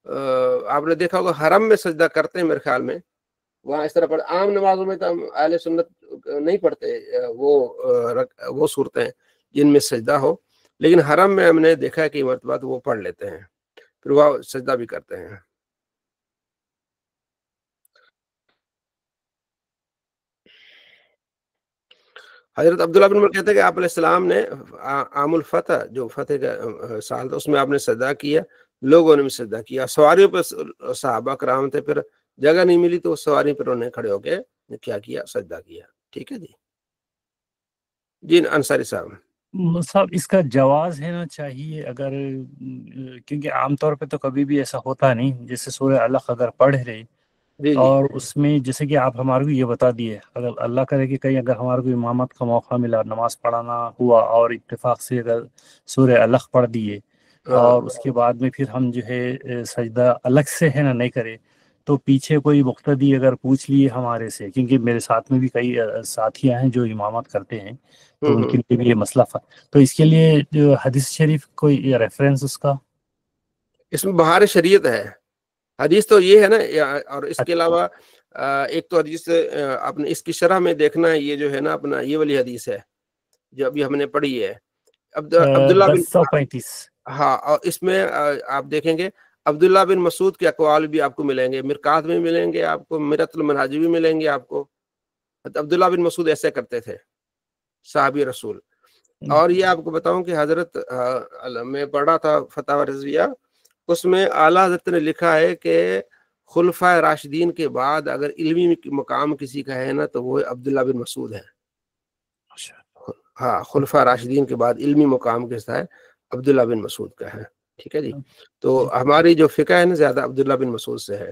Speaker 1: آپ نے دیکھا ہوگا حرم میں سجدہ کرتے ہیں میرے خیال میں، وہاں اس طرح پڑھ، عام نمازوں میں تو ہم اہل سنت نہیں پڑھتے وہ صورتیں جن میں سجدہ ہو، لیکن حرم میں ہم نے دیکھا ہے کہ مرتبہ تو وہ پڑھ لیتے ہیں، پھر وہ سجدہ بھی کرتے ہیں۔ حضرت عبداللہ بن عمر کہتے ہیں کہ آپ علیہ السلام نے عام الفتح، جو فتح کا سال تھا، اس میں آپ نے سجدہ کیا، لوگوں نے بھی سجدہ کیا، سواریوں پہ صحابہ کرام تھے، پھر جگہ نہیں ملی تو سواری پر انہیں کھڑے ہو کے کیا کیا، سجدہ کیا، ٹھیک ہے جی۔ جی انصاری صاحب،
Speaker 9: صاحب اس کا جواز ہے نا چاہیے، اگر کیونکہ عام طور پہ تو کبھی بھی ایسا ہوتا نہیں، جیسے سورہ علق اگر پڑھ رہے
Speaker 1: جی
Speaker 9: اور اس میں جیسے کہ آپ ہمارے کو یہ بتا دیے، اگر اللہ کرے کہ کہیں اگر ہمارے کو امامت کا موقع ملا، نماز پڑھانا ہوا اور اتفاق سے اگر سورہ علق پڑھ دیے اور اس کے بعد میں پھر ہم جو ہے سجدہ الگ سے ہے نا نہیں کرے، تو پیچھے کوئی مقتدی اگر پوچھ لیے ہمارے سے، کیونکہ میرے ساتھ میں بھی کئی ساتھیاں ہیں جو امامت کرتے ہیں، تو ان کے لیے بھی یہ مسئلہ تو اس کے لیے جو حدیث شریف کوئی ریفرنس اس کا؟
Speaker 1: اس میں بہار شریعت ہے، حدیث تو یہ ہے نا، اور اس کے علاوہ ایک تو حدیث اپنے اس کی شرح میں دیکھنا ہے، یہ جو ہے نا اپنا یہ والی حدیث ہے جو ابھی ہم نے پڑھی ہے، عبداللہ بن
Speaker 9: 1035۔
Speaker 1: ہاں، اور اس میں آپ دیکھیں گے عبداللہ بن مسعود کے اقوال بھی آپ کو ملیں گے، مرکات میں ملیں گے آپ کو، مرۃ المنہاج بھی ملیں گے آپ کو۔ عبداللہ بن مسعود ایسے کرتے تھے، صحابی رسول۔ اور یہ آپ کو بتاؤں کہ حضرت میں پڑھا تھا فتاوی رضویہ، اس میں اعلیٰ حضرت نے لکھا ہے کہ خلفائے راشدین کے بعد اگر علمی مقام کسی کا ہے نا تو وہ عبداللہ بن مسعود ہے۔ ہاں، خلفائے راشدین کے بعد علمی مقام کس کا ہے؟ عبداللہ بن مسعود کا ہے، ٹھیک ہے جی۔ تو ہماری جو فقہ ہے نا زیادہ عبداللہ بن مسعود سے ہے۔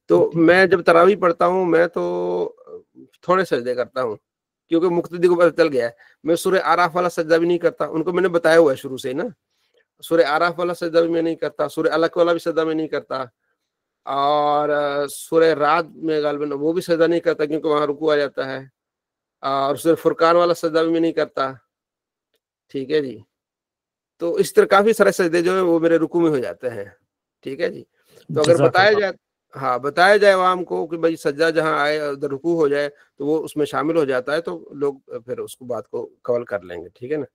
Speaker 1: تو میں جب تراویح پڑھتا ہوں میں تو تھوڑے سجدے کرتا ہوں، کیونکہ مقتدی کو پتہ چل گیا ہے، میں سورہ آراف والا سجدہ بھی نہیں کرتا، ان کو میں نے بتایا ہوا ہے شروع سے ہی نا، سورہ آراف والا سجدہ بھی میں نہیں کرتا، سورہ علق والا بھی سجدہ میں نہیں کرتا، اور سورہ رعد میں غالباً وہ بھی سجدہ نہیں کرتا کیونکہ وہاں رکوع آ جاتا ہے، اور سورہ فرقان والا سجدہ بھی میں نہیں کرتا، ٹھیک ہے جی۔ تو اس طرح کافی سارے سجدے جو ہیں وہ میرے رکوع میں ہو جاتے ہیں، ٹھیک ہے جی۔ تو اگر بتایا جائے عوام کو کہ بھائی سجدہ جہاں آئے ادھر رکوع ہو جائے تو وہ اس میں شامل ہو جاتا ہے، تو لوگ پھر اس کو بات کو قبول کر لیں گے، ٹھیک ہے نا۔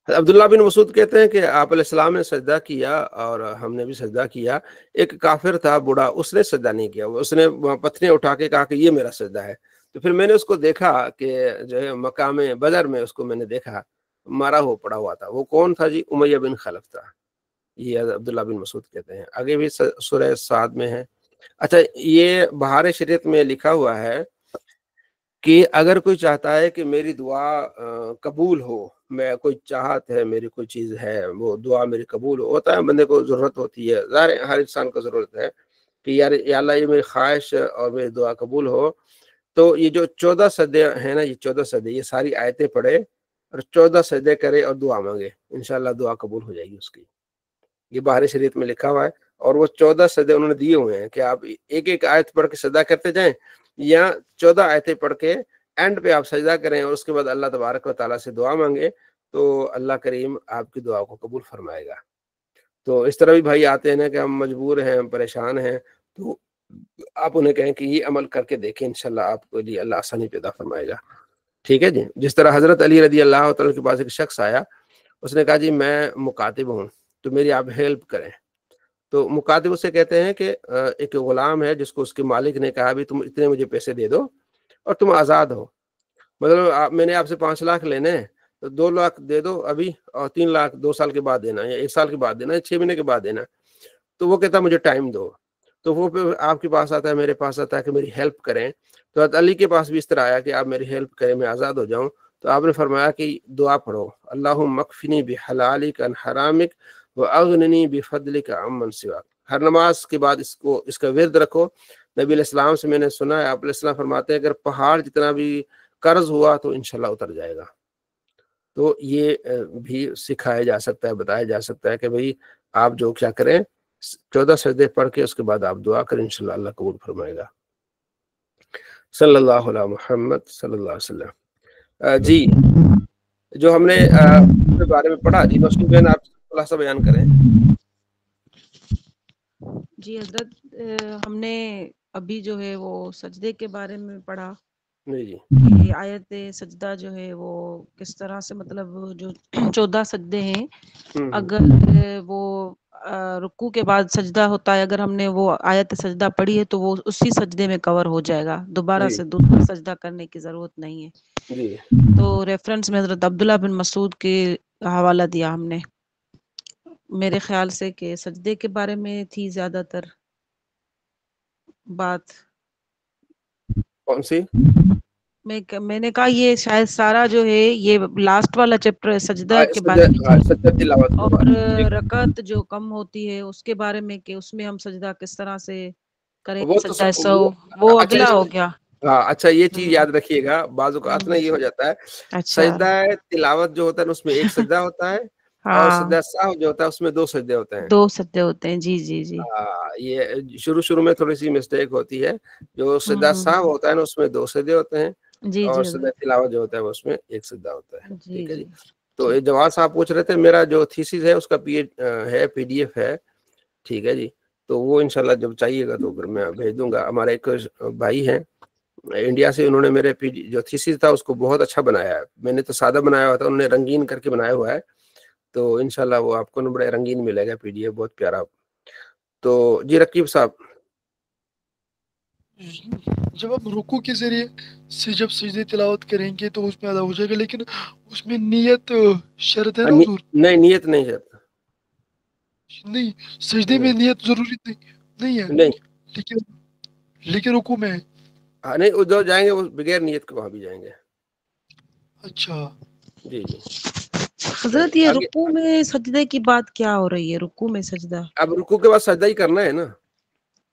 Speaker 1: عبداللہ بن مسعود کہتے ہیں کہ آپ علیہ السلام نے سجدہ کیا اور ہم نے بھی سجدہ کیا، ایک کافر تھا بوڑھا، اس نے سجدہ نہیں کیا، اس نے پتھریں اٹھا کے کہا کہ یہ میرا سجدہ ہے، تو پھر میں نے اس کو دیکھا کہ جو ہے مقام بدر میں اس کو میں نے دیکھا مارا ہوا پڑا ہوا تھا۔ وہ کون تھا جی؟ امیہ بن خلف تھا، یہ عبداللہ بن مسعود کہتے ہیں۔ آگے بھی سورہ سعد میں ہے۔ اچھا، یہ بہار شریعت میں لکھا ہوا ہے کہ اگر کوئی چاہتا ہے کہ میری دعا قبول ہو میں کوئی چاہت ہے، میری کوئی چیز ہے، وہ دعا میری قبول ہوتا ہے، بندے کو ضرورت ہوتی ہے، ظاہر ہے ہر انسان کو ضرورت ہے کہ یار یا اللہ یہ میری خواہش اور میری دعا قبول ہو. تو یہ جو 14 سجدے ہیں نا، یہ 14 سجدے، یہ ساری آیتیں پڑھے اور 14 سجدے کرے اور دعا مانگے، انشاءاللہ دعا قبول ہو جائے گی اس کی. یہ بحر شریعت میں لکھا ہوا ہے، اور وہ 14 سجدے انہوں نے دیے ہوئے ہیں کہ آپ ایک ایک آیت پڑھ کے سجدہ کرتے جائیں، یا 14 آیتیں پڑھ کے اینڈ پہ آپ سجدہ کریں اور اس کے بعد اللہ تبارک و تعالیٰ سے دعا مانگے، تو اللہ کریم آپ کی دعا کو قبول فرمائے گا. تو اس طرح بھی بھائی آتے ہیں نا کہ ہم مجبور ہیں، ہم پریشان ہیں، تو آپ انہیں کہیں کہ یہ عمل کر کے دیکھیں، انشاءاللہ آپ کو لیے اللہ آسانی پیدا فرمائے گا. ٹھیک ہے جی. جس طرح حضرت علی رضی اللہ تعالیٰ کے پاس ایک شخص آیا، اس نے کہا جی میں مکاتب ہوں، تو میری آپ ہیلپ کریں. تو مکاتب اسے کہتے ہیں کہ ایک غلام ہے جس کو اس کے مالک نے کہا بھی تم اتنے مجھے پیسے دے دو اور تم آزاد ہو. مطلب میں نے آپ سے 5 لاکھ لینے ہیں، تو 2 لاکھ دے دو ابھی، اور 3 لاکھ 2 سال کے بعد دینا، یا 1 سال کے بعد دینا، یا 6 مہینے کے بعد دینا. تو وہ کہتا مجھے ٹائم دو. تو وہ پھر آپ کے پاس آتا ہے، میرے پاس آتا ہے کہ میری ہیلپ کریں. تو حضرت علی کے پاس بھی اس طرح آیا کہ آپ میری ہیلپ کریں، میں آزاد ہو جاؤں. تو آپ نے فرمایا کہ دعا پڑھو، اللہم اکفنی بحلالک عن حرامک واغننی بفضلک عمن سواک. ہر نماز کے بعد اس کا ورد رکھو. نبی علیہ السلام سے میں نے سنا ہے، آپ علیہ السلام فرماتے ہیں اگر پہاڑ جتنا بھی قرض ہوا تو انشاءاللہ اتر جائے گا. تو یہ بھی سکھایا جا سکتا ہے، بتایا جا سکتا ہے کہ بھئی آپ جو کیا کریں، 14 سجدے پڑھ کے اس کے بعد آپ دعا کریں، انشاءاللہ اللہ قبول فرمائے گا. صلی اللہ علیہ محمد صلی اللہ علیہ وسلم. جی جو ہم نے کے بارے میں پڑھا، جی مسلم بہن آپ خلاصہ بیان کریں.
Speaker 7: جی حضرت ہم نے ابھی جو ہے وہ سجدے کے بارے میں پڑھا.
Speaker 1: جی
Speaker 7: کہ آیت سجدہ جو ہے وہ کس طرح سے، مطلب جو 14 سجدے ہیں، اگر وہ رکوع کے بعد سجدہ ہوتا ہے، اگر ہم نے وہ آیت سجدہ پڑھی ہے تو وہ اسی سجدے میں کور ہو جائے گا، دوبارہ سے دوسرا سجدہ کرنے کی ضرورت نہیں ہے.
Speaker 1: جی
Speaker 7: تو ریفرنس میں حضرت عبداللہ بن مسعود کے حوالہ دیا ہم نے. میرے خیال سے کہ سجدے کے بارے میں تھی زیادہ تر بات.
Speaker 1: کون سی؟
Speaker 7: میں نے کہا یہ شاید سارا جو ہے یہ لاسٹ والا چیپٹر سجدہ کے بارے میں
Speaker 1: سجدہ تلاوت کے
Speaker 7: اور
Speaker 1: بارے.
Speaker 7: رکعت جو کم ہوتی ہے اس کے بارے میں کہ اس میں ہم سجدہ کس طرح سے کریں،
Speaker 1: وہ
Speaker 7: سجدہ سہو وہ اگلا ہو گیا.
Speaker 1: ہاں اچھا، یہ چیز یاد رکھیے گا، بعض اوقات نا یہ ہو جاتا ہے
Speaker 7: اچھا
Speaker 1: سجدہ تلاوت جو ہوتا ہے اس میں ایک سجدہ ہوتا ہے، اور سجدہ سہو جو ہوتا ہے اس میں 2 سجدے ہوتے ہیں.
Speaker 7: 2 سجدے ہوتے ہیں. جی جی جی.
Speaker 1: یہ شروع میں تھوڑی سی مسٹیک ہوتی ہے. جو سجدہ سہو ہوتا ہے نا اس میں 2 سجدے ہوتے ہیں،
Speaker 7: جی
Speaker 1: اور
Speaker 7: جی
Speaker 1: سجدہ تلاوت جو ہوتا ہے اس میں 1 سجدہ ہوتا ہے.
Speaker 7: جی
Speaker 1: ٹھیک ہے
Speaker 7: جی.
Speaker 1: جی. تو جواد صاحب پوچھ رہے تھے، میرا جو تھیسس ہے اس کا PDF ہے. ٹھیک ہے جی. تو وہ انشاءاللہ جب چاہیے گا تو پھر میں بھیج دوں گا. ہمارے ایک بھائی ہیں انڈیا سے، انہوں نے میرے جو تھیسس تھا اس کو بہت اچھا بنایا ہے. میں نے تو سادہ بنایا ہوا تھا، انہوں نے رنگین کر کے بنایا ہوا ہے. تو انشاءاللہ وہ آپ کو بڑے رنگین ملے گا PDF، بہت پیارا. تو جی رقیب صاحب.
Speaker 5: جب آپ رکوع کے ذریعے سے جب سجدے تلاوت کریں گے تو اس میں ادا ہو جائے گا، لیکن اس میں نیت شرط ہے نا حضور؟
Speaker 1: نہیں نیت نہیں شرط.
Speaker 5: نہیں، سجدے میں نیت ضروری نہیں ہے،
Speaker 1: نہیں
Speaker 5: لیکن رکوع میں ہے.
Speaker 1: ہاں نہیں، جو جائیں گے وہ بغیر نیت کے وہاں بھی جائیں گے.
Speaker 5: اچھا
Speaker 1: جی جی.
Speaker 7: حضرت یہ رکوع میں سجدے کی بات کیا ہو رہی ہے؟ رکوع میں سجدہ،
Speaker 1: اب رکوع کے بعد سجدہ ہی کرنا ہے نا.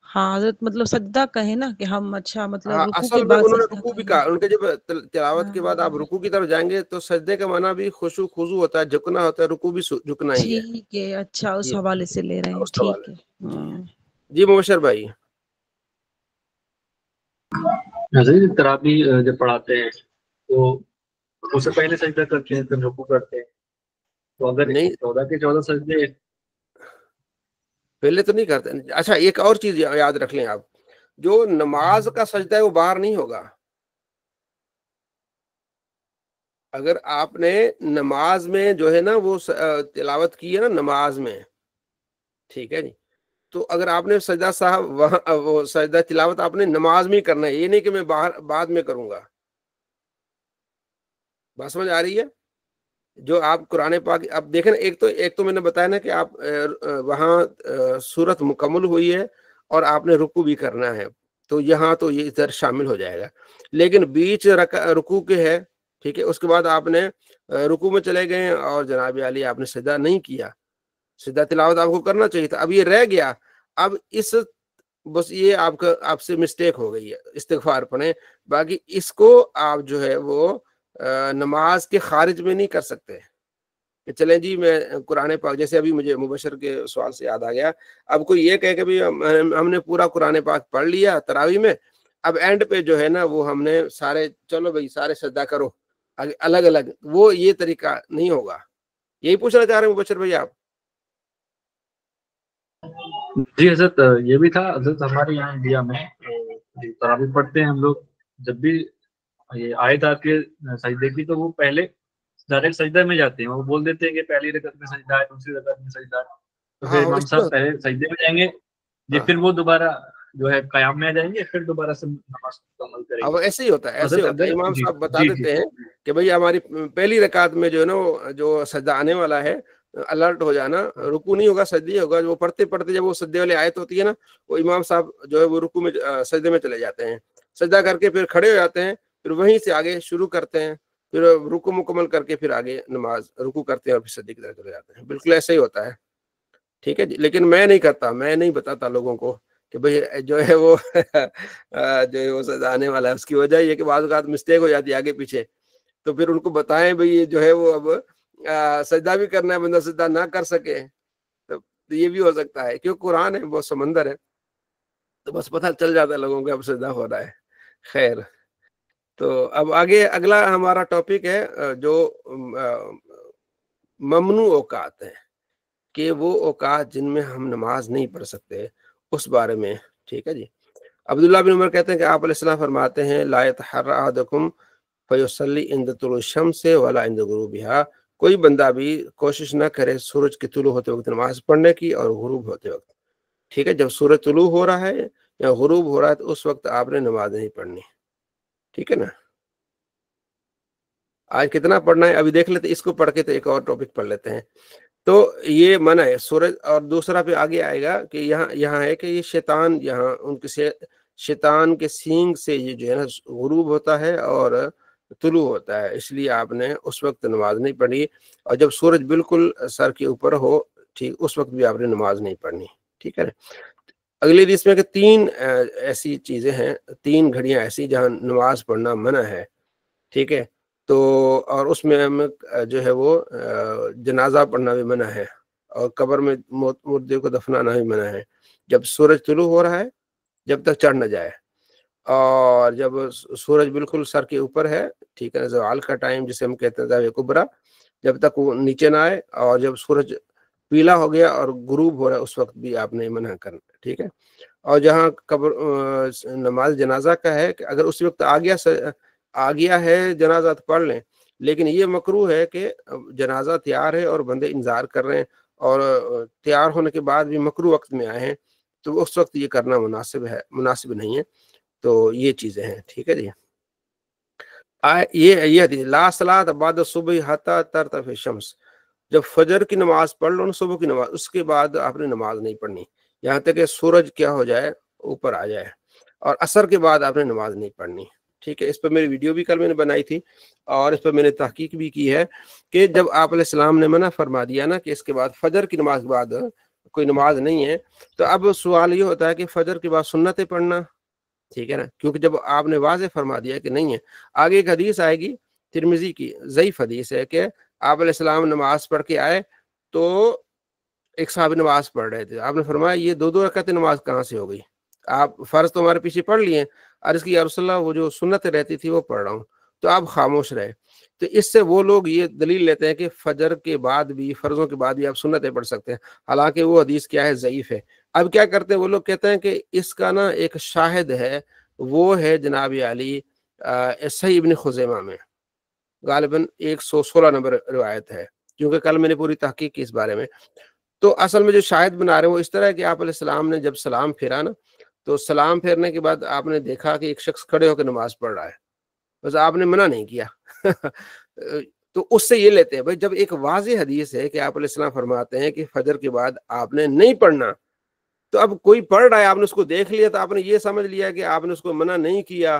Speaker 7: ہاں حضرت مطلب سجدہ کہیں نا کہ ہم، اچھا مطلب
Speaker 1: ہاں
Speaker 7: رکوع کے
Speaker 1: اصل میں
Speaker 7: بعد
Speaker 1: انہوں نے
Speaker 7: سجدہ
Speaker 1: رکوع بھی
Speaker 7: کریں گے.
Speaker 1: کہا، ان کے جب تلاوت کے بعد آپ رکوع کی طرف جائیں گے تو سجدے کا معنی بھی خشوع خضوع ہوتا ہے، جھکنا ہوتا ہے. رکوع بھی جھکنا ہی ہے.
Speaker 7: ٹھیک ہے، اچھا اس حوالے سے لے رہے ہیں.
Speaker 1: اس
Speaker 7: ٹھیک
Speaker 1: حوالے.
Speaker 7: ہے.
Speaker 1: جی مبشر بھائی.
Speaker 9: تراویح جب پڑھاتے ہیں تو اس سے پہلے سجدہ کرتے ہیں، پھر رکوع کرتے ہیں. تو اگر
Speaker 1: نہیں
Speaker 9: 14 کے 14 سجدے
Speaker 1: پہلے تو نہیں کرتے. اچھا ایک اور چیز یاد رکھ لیں آپ، جو نماز کا سجدہ ہے وہ باہر نہیں ہوگا. اگر آپ نے نماز میں جو ہے نا وہ تلاوت کی ہے نا نماز میں، ٹھیک ہے جی، تو اگر آپ نے سجدہ صاحب وہاں وہ سجدہ تلاوت آپ نے نماز میں کرنا ہے، یہ نہیں کہ میں باہر بعد میں کروں گا. بات سمجھ آ رہی ہے؟ جو آپ قرآن پاک اب دیکھیں، ایک تو میں نے بتایا نا کہ آپ وہاں سورت مکمل ہوئی ہے اور آپ نے رکوع بھی کرنا ہے، تو یہاں تو یہ ادھر شامل ہو جائے گا. لیکن بیچ رکوع کے ہے، ٹھیک ہے، اس کے بعد آپ نے رکوع میں چلے گئے اور جناب علی آپ نے سجدہ نہیں کیا، سجدہ تلاوت آپ کو کرنا چاہیے تھا، اب یہ رہ گیا، اب اس بس یہ آپ سے مسٹیک ہو گئی ہے، استغفار پڑھیں، باقی اس کو آپ جو ہے وہ نماز کے خارج میں نہیں کر سکتے کہ چلیں جی میں قرآن پاک، جیسے ابھی مجھے مبشر کے سوال سے یاد آ گیا، اب کوئی یہ کہے کہ ہم نے پورا قرآن پاک پڑھ لیا تراویح میں، اب اینڈ پہ جو ہے نا وہ ہم نے سارے چلو بھائی سارے سجدہ کرو الگ الگ، وہ یہ طریقہ نہیں ہوگا، یہی پوچھنا چاہ رہے ہیں مبشر بھائی آپ؟
Speaker 9: جی حضرت یہ بھی تھا حضرت، ہمارے یہاں انڈیا میں تراویح پڑھتے ہیں ہم لوگ، جب بھی یہ آیت آتی ہے سجدے کی تو وہ پہلے ڈائریکٹ سجدہ میں جاتے ہیں، وہ بول دیتے ہیں کہ پہلی رکعت میں سجدہ ہے، دوسری رکعت میں سجدہ ہے، تو پھر امام صاحب پہلے سجدے میں جائیں گے جی، پھر وہ دوبارہ جو ہے قیام میں آ جائیں گے، پھر دوبارہ سے نماز مکمل کریں
Speaker 1: اب
Speaker 9: گے۔
Speaker 1: ایسے ہی ہوتا ہے، ایسے ہوتا ہے، امام
Speaker 9: جی
Speaker 1: صاحب بتا
Speaker 9: جی
Speaker 1: دیتے ہیں کہ بھئی ہماری پہلی رکعت میں جو ہے نا جو سجدہ آنے والا ہے الرٹ ہو جانا، رکوع نہیں ہوگا سجدہ ہوگا، وہ پڑھتے پڑھتے جب وہ سجدے والی آیت ہوتی ہے نا، وہ امام صاحب جو ہے وہ رکوع میں سجدے میں چلے جاتے ہیں، سجدہ کر کے پھر کھڑے ہو جاتے ہیں، پھر وہیں سے آگے شروع کرتے ہیں، پھر رکوع مکمل کر کے پھر آگے نماز رکوع کرتے ہیں اور پھر سجدے کی طرف چلے جاتے ہیں، بالکل ایسے ہی ہوتا ہے، ٹھیک ہے جی، لیکن میں نہیں کرتا، میں نہیں بتاتا لوگوں کو کہ بھئی جو ہے وہ جو ہے وہ سزا آنے والا ہے، اس کی وجہ یہ کہ بعض اوقات مسٹیک ہو جاتی ہے آگے پیچھے، تو پھر ان کو بتائیں بھئی یہ جو ہے وہ اب سجدہ بھی کرنا ہے، بندہ سجدہ نہ کر سکے، تو یہ بھی ہو سکتا ہے، کیوں قرآن ہے وہ سمندر ہے، تو بس پتہ چل جاتا ہے لوگوں کو اب سجدہ ہو رہا ہے۔ خیر، تو اب آگے اگلا ہمارا ٹاپک ہے جو ممنوع اوقات ہیں، کہ وہ اوقات جن میں ہم نماز نہیں پڑھ سکتے، اس بارے میں، ٹھیک ہے جی۔ عبداللہ بن عمر کہتے ہیں کہ آپ علیہ السلام فرماتے ہیں لا يتحرى احدكم فيصلي عند طلوع الشمس ولا عند غروبها، کوئی بندہ بھی کوشش نہ کرے سورج کے طلوع ہوتے وقت نماز پڑھنے کی اور غروب ہوتے وقت، ٹھیک ہے، جب سورج طلوع ہو رہا ہے یا غروب ہو رہا ہے تو اس وقت آپ نے نماز نہیں پڑھنی، ٹھیک ہے نا۔ آج کتنا پڑھنا ہے ابھی دیکھ لیتے، اس کو پڑھ کے تو ایک اور ٹاپک پڑھ لیتے ہیں۔ تو یہ منع ہے سورج، اور دوسرا پہ آگے آئے گا کہ یہاں ہے کہ یہ شیطان، یہاں ان کے شیطان کے سینگ سے یہ جو ہے نا غروب ہوتا ہے اور طلوع ہوتا ہے، اس لیے آپ نے اس وقت نماز نہیں پڑھنی، اور جب سورج بالکل سر کے اوپر ہو، ٹھیک، اس وقت بھی آپ نے نماز نہیں پڑھنی، ٹھیک ہے نا۔ اگلی حدیث میں کہ 3 ایسی چیزیں ہیں، 3 گھڑیاں ایسی جہاں نماز پڑھنا منع ہے، ٹھیک ہے، تو اور اس میں ہم جو ہے وہ جنازہ پڑھنا بھی منع ہے، اور قبر میں مردے کو دفنانا بھی منع ہے، جب سورج طلوع ہو رہا ہے جب تک چڑھ نہ جائے، اور جب سورج بالکل سر کے اوپر ہے، ٹھیک ہے، زوال کا ٹائم جسے ہم کہتے ہیں زاویہ کبریٰ، جب تک وہ نیچے نہ آئے، اور جب سورج پیلا ہو گیا اور غروب ہو رہا ہے اس وقت بھی آپ نے منع کرنا، ٹھیک ہے۔ اور جہاں قبر نماز جنازہ کا ہے کہ اگر اس وقت آ گیا ہے جنازہ تو پڑھ لیں، لیکن یہ مکروہ ہے کہ جنازہ تیار ہے اور بندے انتظار کر رہے ہیں، اور تیار ہونے کے بعد بھی مکروہ وقت میں آئے ہیں، تو اس وقت یہ کرنا مناسب نہیں ہے، تو یہ چیزیں ہیں، ٹھیک ہے جی۔ یہ حدیث لا صلاۃ بعد الصبح حتی ترتفع الشمس، جب فجر کی نماز پڑھ لو نا، صبح کی نماز، اس کے بعد آپ نے نماز نہیں پڑھنی یہاں تک کہ سورج کیا ہو جائے، اوپر آ جائے، اور عصر کے بعد آپ نے نماز نہیں پڑھنی، ٹھیک ہے۔ اس پر میری ویڈیو بھی کل میں نے بنائی تھی، اور اس پر میں نے تحقیق بھی کی ہے کہ جب آپ علیہ السلام نے منع فرما دیا نا کہ اس کے بعد فجر کی نماز کے بعد کوئی نماز نہیں ہے، تو اب سوال یہ ہوتا ہے کہ فجر کے بعد سنتیں پڑھنا، ٹھیک ہے نا، کیونکہ جب آپ نے واضح فرما دیا کہ نہیں ہے، آگے ایک حدیث آئے گی ترمذی کی ضعیف حدیث ہے کہ آپ علیہ السلام نماز پڑھ کے آئے تو ایک صحابی نماز پڑھ رہے تھے، آپ نے فرمایا یہ 2 رکعتیں نماز کہاں سے ہو گئی، آپ فرض تو ہمارے پیچھے پڑھ لیے، عرض کی یا رسول اللہ وہ جو سنت رہتی تھی وہ پڑھ رہا ہوں، تو آپ خاموش رہے۔ تو اس سے وہ لوگ یہ دلیل لیتے ہیں کہ فجر کے بعد بھی، فرضوں کے بعد بھی آپ سنتیں پڑھ سکتے ہیں، حالانکہ وہ حدیث کیا ہے، ضعیف ہے۔ اب کیا کرتے ہیں وہ لوگ، کہتے ہیں کہ اس کا نا ایک شاہد ہے، وہ ہے جناب علی صحیح ابن خزیمہ میں، غالباً 116 نمبر روایت ہے، کیونکہ کل میں نے پوری تحقیق کی اس بارے میں۔ تو اصل میں جو شاہد بنا رہے ہیں وہ اس طرح ہے کہ آپ علیہ السلام نے جب سلام پھیرا نا، تو سلام پھیرنے کے بعد آپ نے دیکھا کہ ایک شخص کھڑے ہو کے نماز پڑھ رہا ہے، بس آپ نے منع نہیں کیا تو اس سے یہ لیتے ہیں بھائی جب ایک واضح حدیث ہے کہ آپ علیہ السلام فرماتے ہیں کہ فجر کے بعد آپ نے نہیں پڑھنا، تو اب کوئی پڑھ رہا ہے، آپ نے اس کو دیکھ لیا تو آپ نے یہ سمجھ لیا کہ آپ نے اس کو منع نہیں کیا،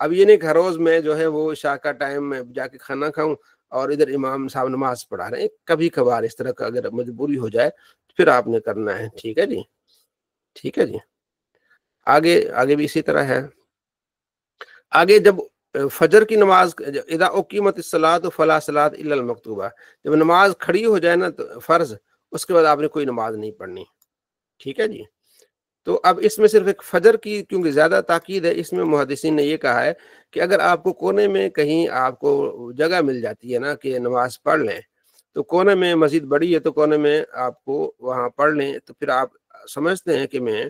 Speaker 1: اب یہ نہیں کہ ہر روز میں جو ہے وہ عشاء کا ٹائم میں جا کے کھانا کھاؤں اور ادھر امام صاحب نماز پڑھا رہے ہیں. کبھی کبھار اس طرح کا اگر مجبوری ہو جائے پھر آپ نے کرنا ہے. ٹھیک ہے جی, ٹھیک ہے جی. آگے بھی اسی طرح ہے. آگے جب فجر کی نماز اذا اقیمت الصلاۃ فلا صلاۃ الا المکتوبہ, جب نماز کھڑی ہو جائے نا تو فرض, اس کے بعد آپ نے کوئی نماز نہیں پڑھنی. ٹھیک ہے جی. تو اب اس میں صرف ایک فجر کی کیونکہ زیادہ تاکید ہے, اس میں محدثین نے یہ کہا ہے کہ اگر آپ کو کونے میں کہیں آپ کو جگہ مل جاتی ہے نا کہ نماز پڑھ لیں, تو کونے میں مسجد بڑی ہے تو کونے میں آپ کو وہاں پڑھ لیں, تو پھر آپ سمجھتے ہیں کہ میں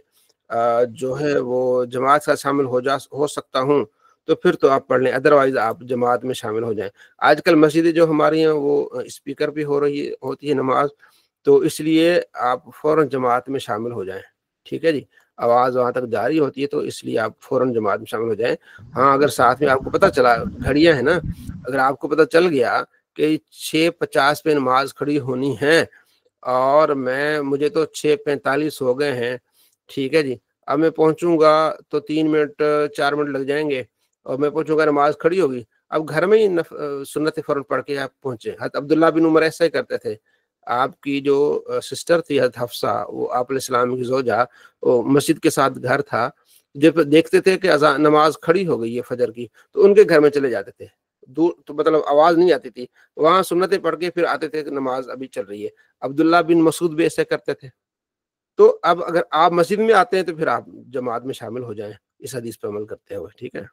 Speaker 1: جو ہے وہ جماعت کا شامل ہو سکتا ہوں, تو پھر تو آپ پڑھ لیں, ادروائز آپ جماعت میں شامل ہو جائیں. آج کل مسجدیں جو ہماری ہیں وہ اسپیکر پہ ہوتی ہے نماز, تو اس لیے آپ فوراً جماعت میں شامل ہو جائیں. ٹھیک ہے جی, آواز وہاں تک جاری ہوتی ہے, تو اس لیے آپ فوراً جماعت میں شامل ہو جائیں. ہاں اگر ساتھ میں آپ کو پتہ چلا, گھڑیاں ہیں نا, اگر آپ کو پتہ چل گیا کہ 6:50 پہ نماز کھڑی ہونی ہے اور مجھے تو 6:45 ہو گئے ہیں, ٹھیک ہے جی, اب میں پہنچوں گا تو 3 منٹ 4 منٹ لگ جائیں گے, اور میں پہنچوں گا نماز کھڑی ہوگی, اب گھر میں ہی سنت فوراً پڑھ کے آپ پہنچے. حضرت عبداللہ بن عمر ایسا ہی کرتے تھے. آپ کی جو سسٹر تھی حضرت حفصہ, وہ آپ علیہ السلام کی زوجہ, وہ مسجد کے ساتھ گھر تھا, جب دیکھتے تھے کہ نماز کھڑی ہو گئی ہے فجر کی, تو ان کے گھر میں چلے جاتے تھے. دور تو مطلب آواز نہیں آتی تھی, وہاں سنتیں پڑھ کے پھر آتے تھے کہ نماز ابھی چل رہی ہے. عبداللہ بن مسعود بھی ایسے کرتے تھے. تو اب اگر آپ مسجد میں آتے ہیں تو پھر آپ جماعت میں شامل ہو جائیں اس حدیث پہ عمل کرتے ہوئے. ٹھیک ہے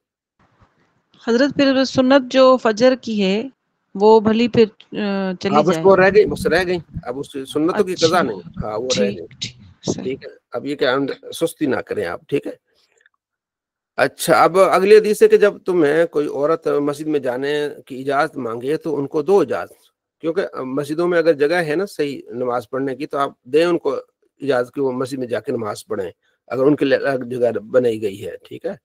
Speaker 7: حضرت, پھر سنت جو فجر کی ہے وہ بھلی پھر چلی
Speaker 1: بس
Speaker 7: جائے.
Speaker 1: وہ رہ گئی, اب اس سنتوں کی قضا
Speaker 7: اچھا,
Speaker 1: نہیں, ہاں وہ رہ گئی.
Speaker 7: ٹھیک صحیح.
Speaker 1: ٹھیک ہے, اب یہ کہ سستی نہ کریں آپ. ٹھیک ہے. اچھا, اب اگلی حدیث ہے کہ جب تمہیں کوئی عورت مسجد میں جانے کی اجازت مانگے تو ان کو دو اجازت, کیونکہ مسجدوں میں اگر جگہ ہے نا صحیح نماز پڑھنے کی, تو آپ دیں ان کو اجازت کہ وہ مسجد میں جا کے نماز پڑھیں اگر ان کے لیے الگ جگہ بنائی گئی ہے. ٹھیک ہے.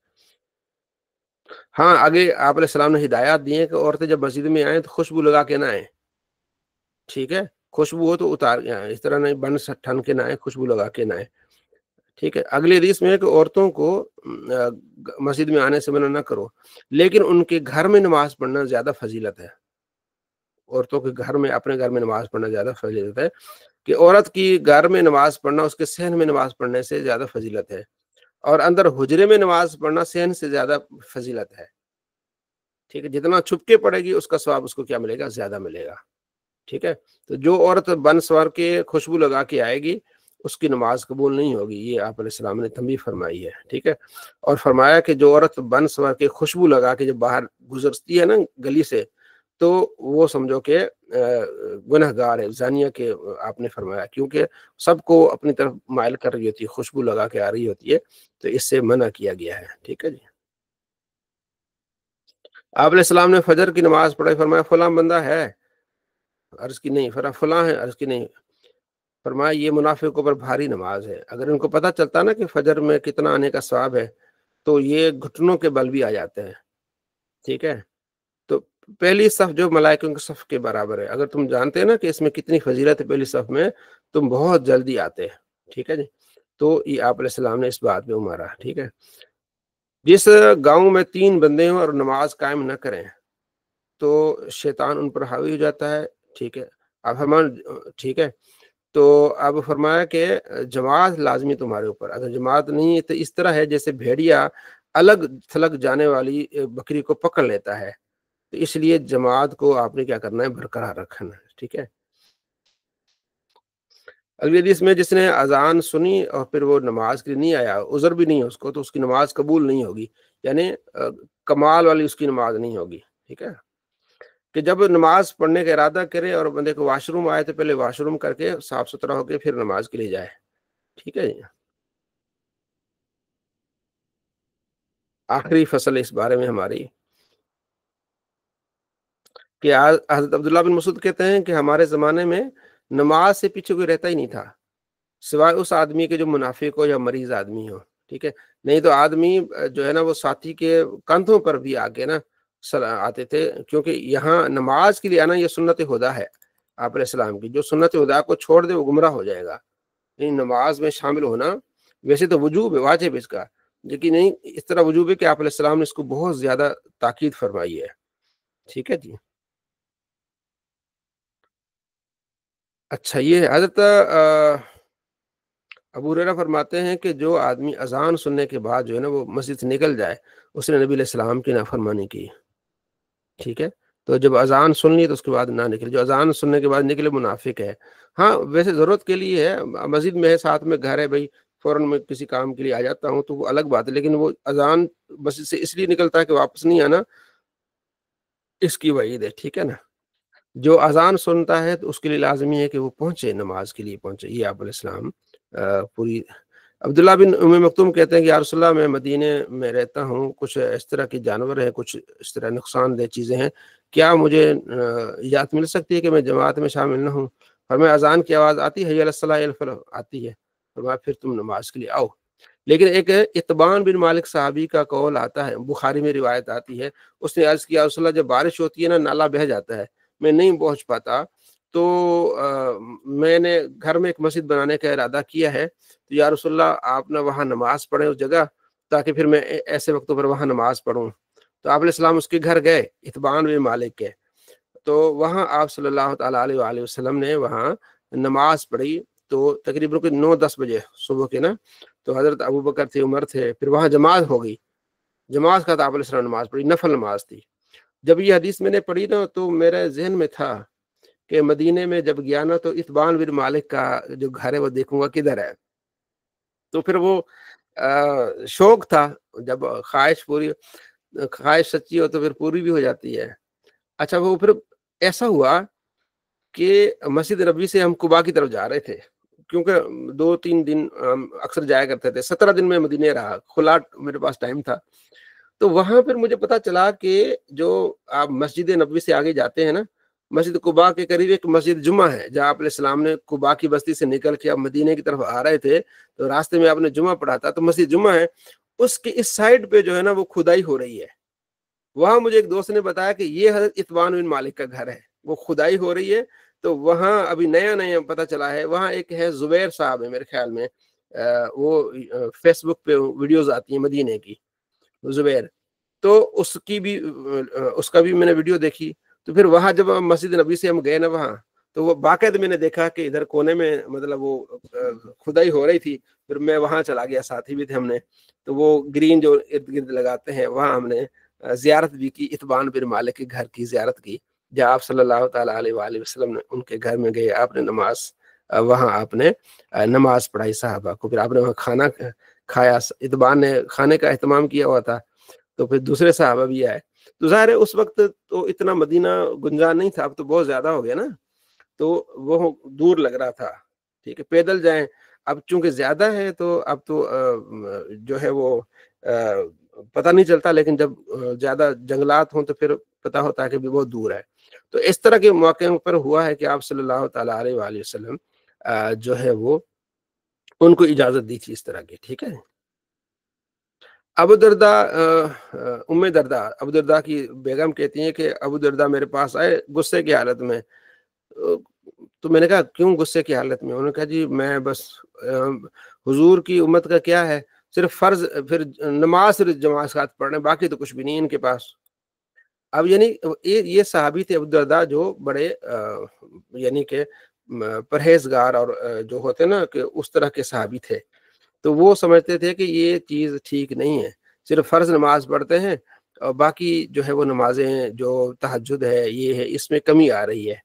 Speaker 1: ہاں آگے آپ علیہ السلام نے ہدایات دی ہیں کہ عورتیں جب مسجد میں آئیں تو خوشبو لگا کے نہ آئیں. ٹھیک ہے, خوشبو ہو تو اتار کے آئیں, اس طرح نہیں بن ٹھن کے نہ آئیں, خوشبو لگا کے نہ آئیں. ٹھیک ہے. اگلی حدیث میں ہے کہ عورتوں کو مسجد میں آنے سے منع نہ کرو, لیکن ان کے گھر میں نماز پڑھنا زیادہ فضیلت ہے. عورتوں کے گھر میں, اپنے گھر میں نماز پڑھنا زیادہ فضیلت ہے, کہ عورت کی گھر میں نماز پڑھنا اس کے صحن میں نماز پڑھنے سے زیادہ فضیلت ہے, اور اندر حجرے میں نماز پڑھنا صحن سے زیادہ فضیلت ہے. ٹھیک ہے, جتنا چھپ کے پڑے گی اس کا ثواب اس کو کیا ملے گا, زیادہ ملے گا. ٹھیک ہے. تو جو عورت بن سوار کے خوشبو لگا کے آئے گی اس کی نماز قبول نہیں ہوگی, یہ آپ علیہ السلام نے تنبیہ فرمائی ہے. ٹھیک ہے. اور فرمایا کہ جو عورت بن سوار کے خوشبو لگا کے جب باہر گزرتی ہے نا گلی سے, تو وہ سمجھو کہ گنہگار ہے, زانیہ کے آپ نے فرمایا, کیونکہ سب کو اپنی طرف مائل کر رہی ہوتی ہے, خوشبو لگا کے آ رہی ہوتی ہے, تو اس سے منع کیا گیا ہے. ٹھیک ہے جی. آپ علیہ السلام نے فجر کی نماز پڑھائی, فرمایا فلاں بندہ ہے, عرض کی نہیں, فلاں ہے, عرض کی نہیں, فرمایا یہ منافقوں پر بھاری نماز ہے. اگر ان کو پتہ چلتا نا کہ فجر میں کتنا آنے کا ثواب ہے تو یہ گھٹنوں کے بل بھی آ جاتے ہیں. ٹھیک ہے. تو پہلی صف جو ملائکوں کے صف کے برابر ہے, اگر تم جانتے ہیں نا کہ اس میں کتنی فضیلت ہے پہلی صف میں, تم بہت جلدی آتے ہیں. ٹھیک ہے جی. تو یہ آپ علیہ السلام نے اس بات پہ امارا. ٹھیک ہے. جس گاؤں میں 3 بندے ہوں اور نماز قائم نہ کریں تو شیطان ان پر حاوی ہو جاتا ہے. ٹھیک ہے. ٹھیک ہے. تو اب فرمایا کہ جماعت لازمی تمہارے اوپر, اگر جماعت نہیں ہے تو اس طرح ہے جیسے بھیڑیا الگ تھلگ جانے والی بکری کو پکڑ لیتا ہے, تو اس لیے جماعت کو آپ نے کیا کرنا ہے, برقرار رکھنا ہے. ٹھیک ہے. اگلی حدیث میں جس نے اذان سنی اور پھر وہ نماز کے لیے نہیں آیا, عذر بھی نہیں ہے اس کو, تو اس کی نماز قبول نہیں ہوگی, یعنی کمال والی اس کی نماز نہیں ہوگی. ٹھیک ہے. کہ جب نماز پڑھنے کا ارادہ کرے اور بندے کو واش روم آئے تو پہلے واش روم کر کے صاف ستھرا ہو کے پھر نماز کے لیے جائے. ٹھیک ہے جی. آخری فصل اس بارے میں ہماری, کہ حضرت عبداللہ بن مسعود کہتے ہیں کہ ہمارے زمانے میں نماز سے پیچھے کوئی رہتا ہی نہیں تھا سوائے اس آدمی کے جو منافق ہو یا مریض آدمی ہو. ٹھیک ہے. نہیں تو آدمی جو ہے نا وہ ساتھی کے کندھوں پر بھی آگے نا آتے تھے, کیونکہ یہاں نماز کے لیے آنا یہ سنت خدا ہے آپ علیہ السلام کی. جو سنت خدا کو چھوڑ دے وہ گمراہ ہو جائے گا. یعنی نماز میں شامل ہونا ویسے تو وجوب ہے, واجب اس کا, لیکن نہیں اس طرح وجوب ہے کہ آپ علیہ السلام نے اس کو بہت زیادہ تاکید فرمائی ہے. ٹھیک ہے جی. اچھا یہ حضرت ابو ہریرہ فرماتے ہیں کہ جو آدمی اذان سننے کے بعد جو ہے نا وہ مسجد سے نکل جائے اس نے نبی علیہ السلام کی نافرمانی کی. ٹھیک ہے. تو جب اذان سن لی تو اس کے بعد نہ نکلے. جو اذان سننے کے بعد نکلے منافق ہے. ہاں ویسے ضرورت کے لیے ہے, مسجد میں ہے, ساتھ میں گھر ہے, بھائی فوراً میں کسی کام کے لیے آ جاتا ہوں تو وہ الگ بات ہے, لیکن وہ اذان مسجد سے اس لیے نکلتا ہے کہ واپس نہیں آنا, اس کی وعید ہے. ٹھیک ہے نا. جو اذان سنتا ہے تو اس کے لیے لازمی ہے کہ وہ پہنچے, نماز کے لیے پہنچے. یہ آپ علیہ السلام پوری. عبداللہ بن ام مکتوم کہتے ہیں کہ یا رسول اللہ میں مدینے میں رہتا ہوں, کچھ اس طرح کے جانور ہیں, کچھ اس طرح نقصان دہ چیزیں ہیں, کیا مجھے اجازت مل سکتی ہے کہ میں جماعت میں شامل نہ ہوں؟ فرمایا اذان کی آواز آتی ہے, حی علی الصلاۃ علی الفلاح آتی ہے, فرمایا پھر تم نماز کے لیے آؤ. لیکن ایک اتبان بن مالک صحابی کا قول آتا ہے, بخاری میں روایت آتی ہے, اس نے عرض کیا رسول اللہ جب بارش ہوتی ہے نا نالا بہہ جاتا ہے, میں نہیں پہنچ پاتا, تو میں نے گھر میں ایک مسجد بنانے کا ارادہ کیا ہے, تو یا رسول اللہ آپ نے وہاں نماز پڑھیں اس جگہ, تاکہ پھر میں ایسے وقتوں پر وہاں نماز پڑھوں. تو آپ علیہ السلام اس کے گھر گئے, اتبان بن مالک کے, تو وہاں آپ صلی اللہ تعالیٰ علیہ وآلہ وسلم نے وہاں نماز پڑھی. تو تقریباً 9-10 بجے صبح کے نا, تو حضرت ابو بکر تھے, عمر تھے, پھر وہاں جماعت ہو گئی. جماعت کا تو آپ علیہ السلام نماز پڑھی, نفل نماز تھی. جب یہ حدیث میں نے پڑھی نا تو میرے ذہن میں تھا کہ مدینے میں جب گیا نا تو اتبان بن مالک کا جو گھر ہے وہ دیکھوں گا کدھر ہے. تو پھر وہ شوق تھا, جب خواہش سچی ہو تو پھر پوری بھی ہو جاتی ہے. اچھا وہ پھر ایسا ہوا کہ مسجد نبوی سے ہم قباء کی طرف جا رہے تھے, کیونکہ 2-3 دن اکثر جایا کرتے تھے. 17 دن میں مدینے رہا, کھلا میرے پاس ٹائم تھا. تو وہاں پھر مجھے پتا چلا کہ جو آپ مسجد نبوی سے آگے جاتے ہیں نا, مسجد قباء کے قریب ایک مسجد جمعہ ہے, جہاں آپ علیہ السلام نے قباء کی بستی سے نکل کے آپ مدینے کی طرف آ رہے تھے, تو راستے میں آپ نے جمعہ پڑھا تھا. تو مسجد جمعہ ہے, اس کے اس سائڈ پہ جو ہے نا وہ کھدائی ہو رہی ہے. وہاں مجھے ایک دوست نے بتایا کہ یہ حضرت اتبان بن مالک کا گھر ہے, وہ کھدائی ہو رہی ہے. تو وہاں ابھی نیا پتہ چلا ہے, وہاں ایک ہے زبیر صاحب ہے میرے خیال میں, وہ فیس بک پہ ویڈیوز آتی ہیں مدینے کی, زبیر, تو اس کا بھی میں نے ویڈیو دیکھی. تو پھر وہاں جب مسجد نبی سے ہم گئے نا وہاں, تو وہ باقاعدہ میں نے دیکھا کہ ادھر کونے میں مطلب وہ کھدائی ہو رہی تھی. پھر میں وہاں چلا گیا, ساتھی بھی تھے ہم نے, تو وہ گرین جو ارد گرد لگاتے ہیں وہاں ہم نے زیارت بھی کی, اتبان بن مالک کے گھر کی زیارت کی, جہاں آپ صلی اللہ تعالیٰ علیہ وآلہ وسلم نے ان کے گھر میں گئے, آپ نے وہاں آپ نے نماز پڑھائی صحابہ کو, پھر آپ نے وہاں کھانا کھایا. اتبان نے کھانے کا اہتمام کیا ہوا تھا, تو پھر دوسرے صحابہ بھی آئے. تو ظاہر ہے اس وقت تو اتنا مدینہ گنجان نہیں تھا, اب تو بہت زیادہ ہو گیا نا, تو وہ دور لگ رہا تھا. ٹھیک ہے, پیدل جائیں, اب چونکہ زیادہ ہے تو اب تو جو ہے وہ پتہ نہیں چلتا, لیکن جب زیادہ جنگلات ہوں تو پھر پتہ ہوتا ہے کہ بھی بہت دور ہے. تو اس طرح کے موقع پر ہوا ہے کہ آپ صلی اللہ تعالیٰ علیہ وآلہ وسلم جو ہے وہ ان کو اجازت دی تھی اس طرح کی. ٹھیک ہے. ابو درداء ابو درداء کی بیگم کہتی ہیں کہ ابو درداء میرے پاس آئے غصے کی حالت میں. تو میں نے کہا کیوں غصے کی حالت میں؟ انہوں نے کہا جی میں بس حضور کی امت کا کیا ہے, صرف فرض, پھر نماز صرف جماعت ساتھ پڑھنے, باقی تو کچھ بھی نہیں ان کے پاس. اب یعنی یہ صحابی تھے ابو درداء جو بڑے یعنی کہ پرہیزگار اور جو ہوتے نا کہ اس طرح کے صحابی تھے. تو وہ سمجھتے تھے کہ یہ چیز ٹھیک نہیں ہے, صرف فرض نماز پڑھتے ہیں اور باقی جو ہے وہ نمازیں جو تہجد ہے یہ ہے اس میں کمی آ رہی ہے.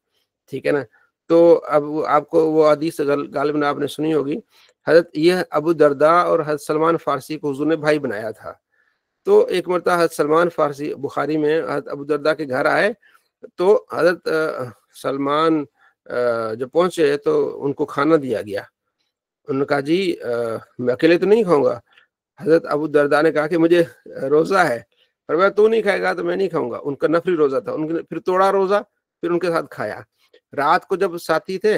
Speaker 1: ٹھیک ہے نا. تو اب آپ کو وہ حدیث غالباً آپ نے سنی ہوگی, حضرت یہ ابو درداء اور حضرت سلمان فارسی کو حضور نے بھائی بنایا تھا. تو ایک مرتبہ حضرت سلمان فارسی بخاری میں حضرت ابو درداء کے گھر آئے, تو حضرت سلمان جب پہنچے تو ان کو کھانا دیا گیا. انہوں نے کہا جی میں اکیلے تو نہیں کھاؤں گا. حضرت ابو درداء نے کہا کہ مجھے روزہ ہے. فرمایا تو نہیں کھائے گا تو میں نہیں کھاؤں گا. ان کا نفلی روزہ تھا, ان نے پھر توڑا روزہ, پھر ان کے ساتھ کھایا. رات کو جب ساتھی تھے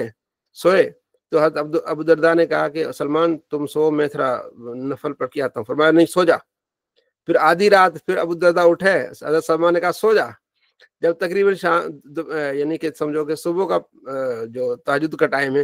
Speaker 1: سوئے تو حضرت ابو درداء نے کہا کہ سلمان تم سو, میں تھوڑا نفل پڑھ کے آتا ہوں. فرمایا نہیں سو جا. پھر آدھی رات پھر ابو درداء اٹھے, حضرت سلمان نے کہا سو جا. جب تقریباً یعنی کہ سمجھو کہ صبح کا جو تہجد کا ٹائم ہے,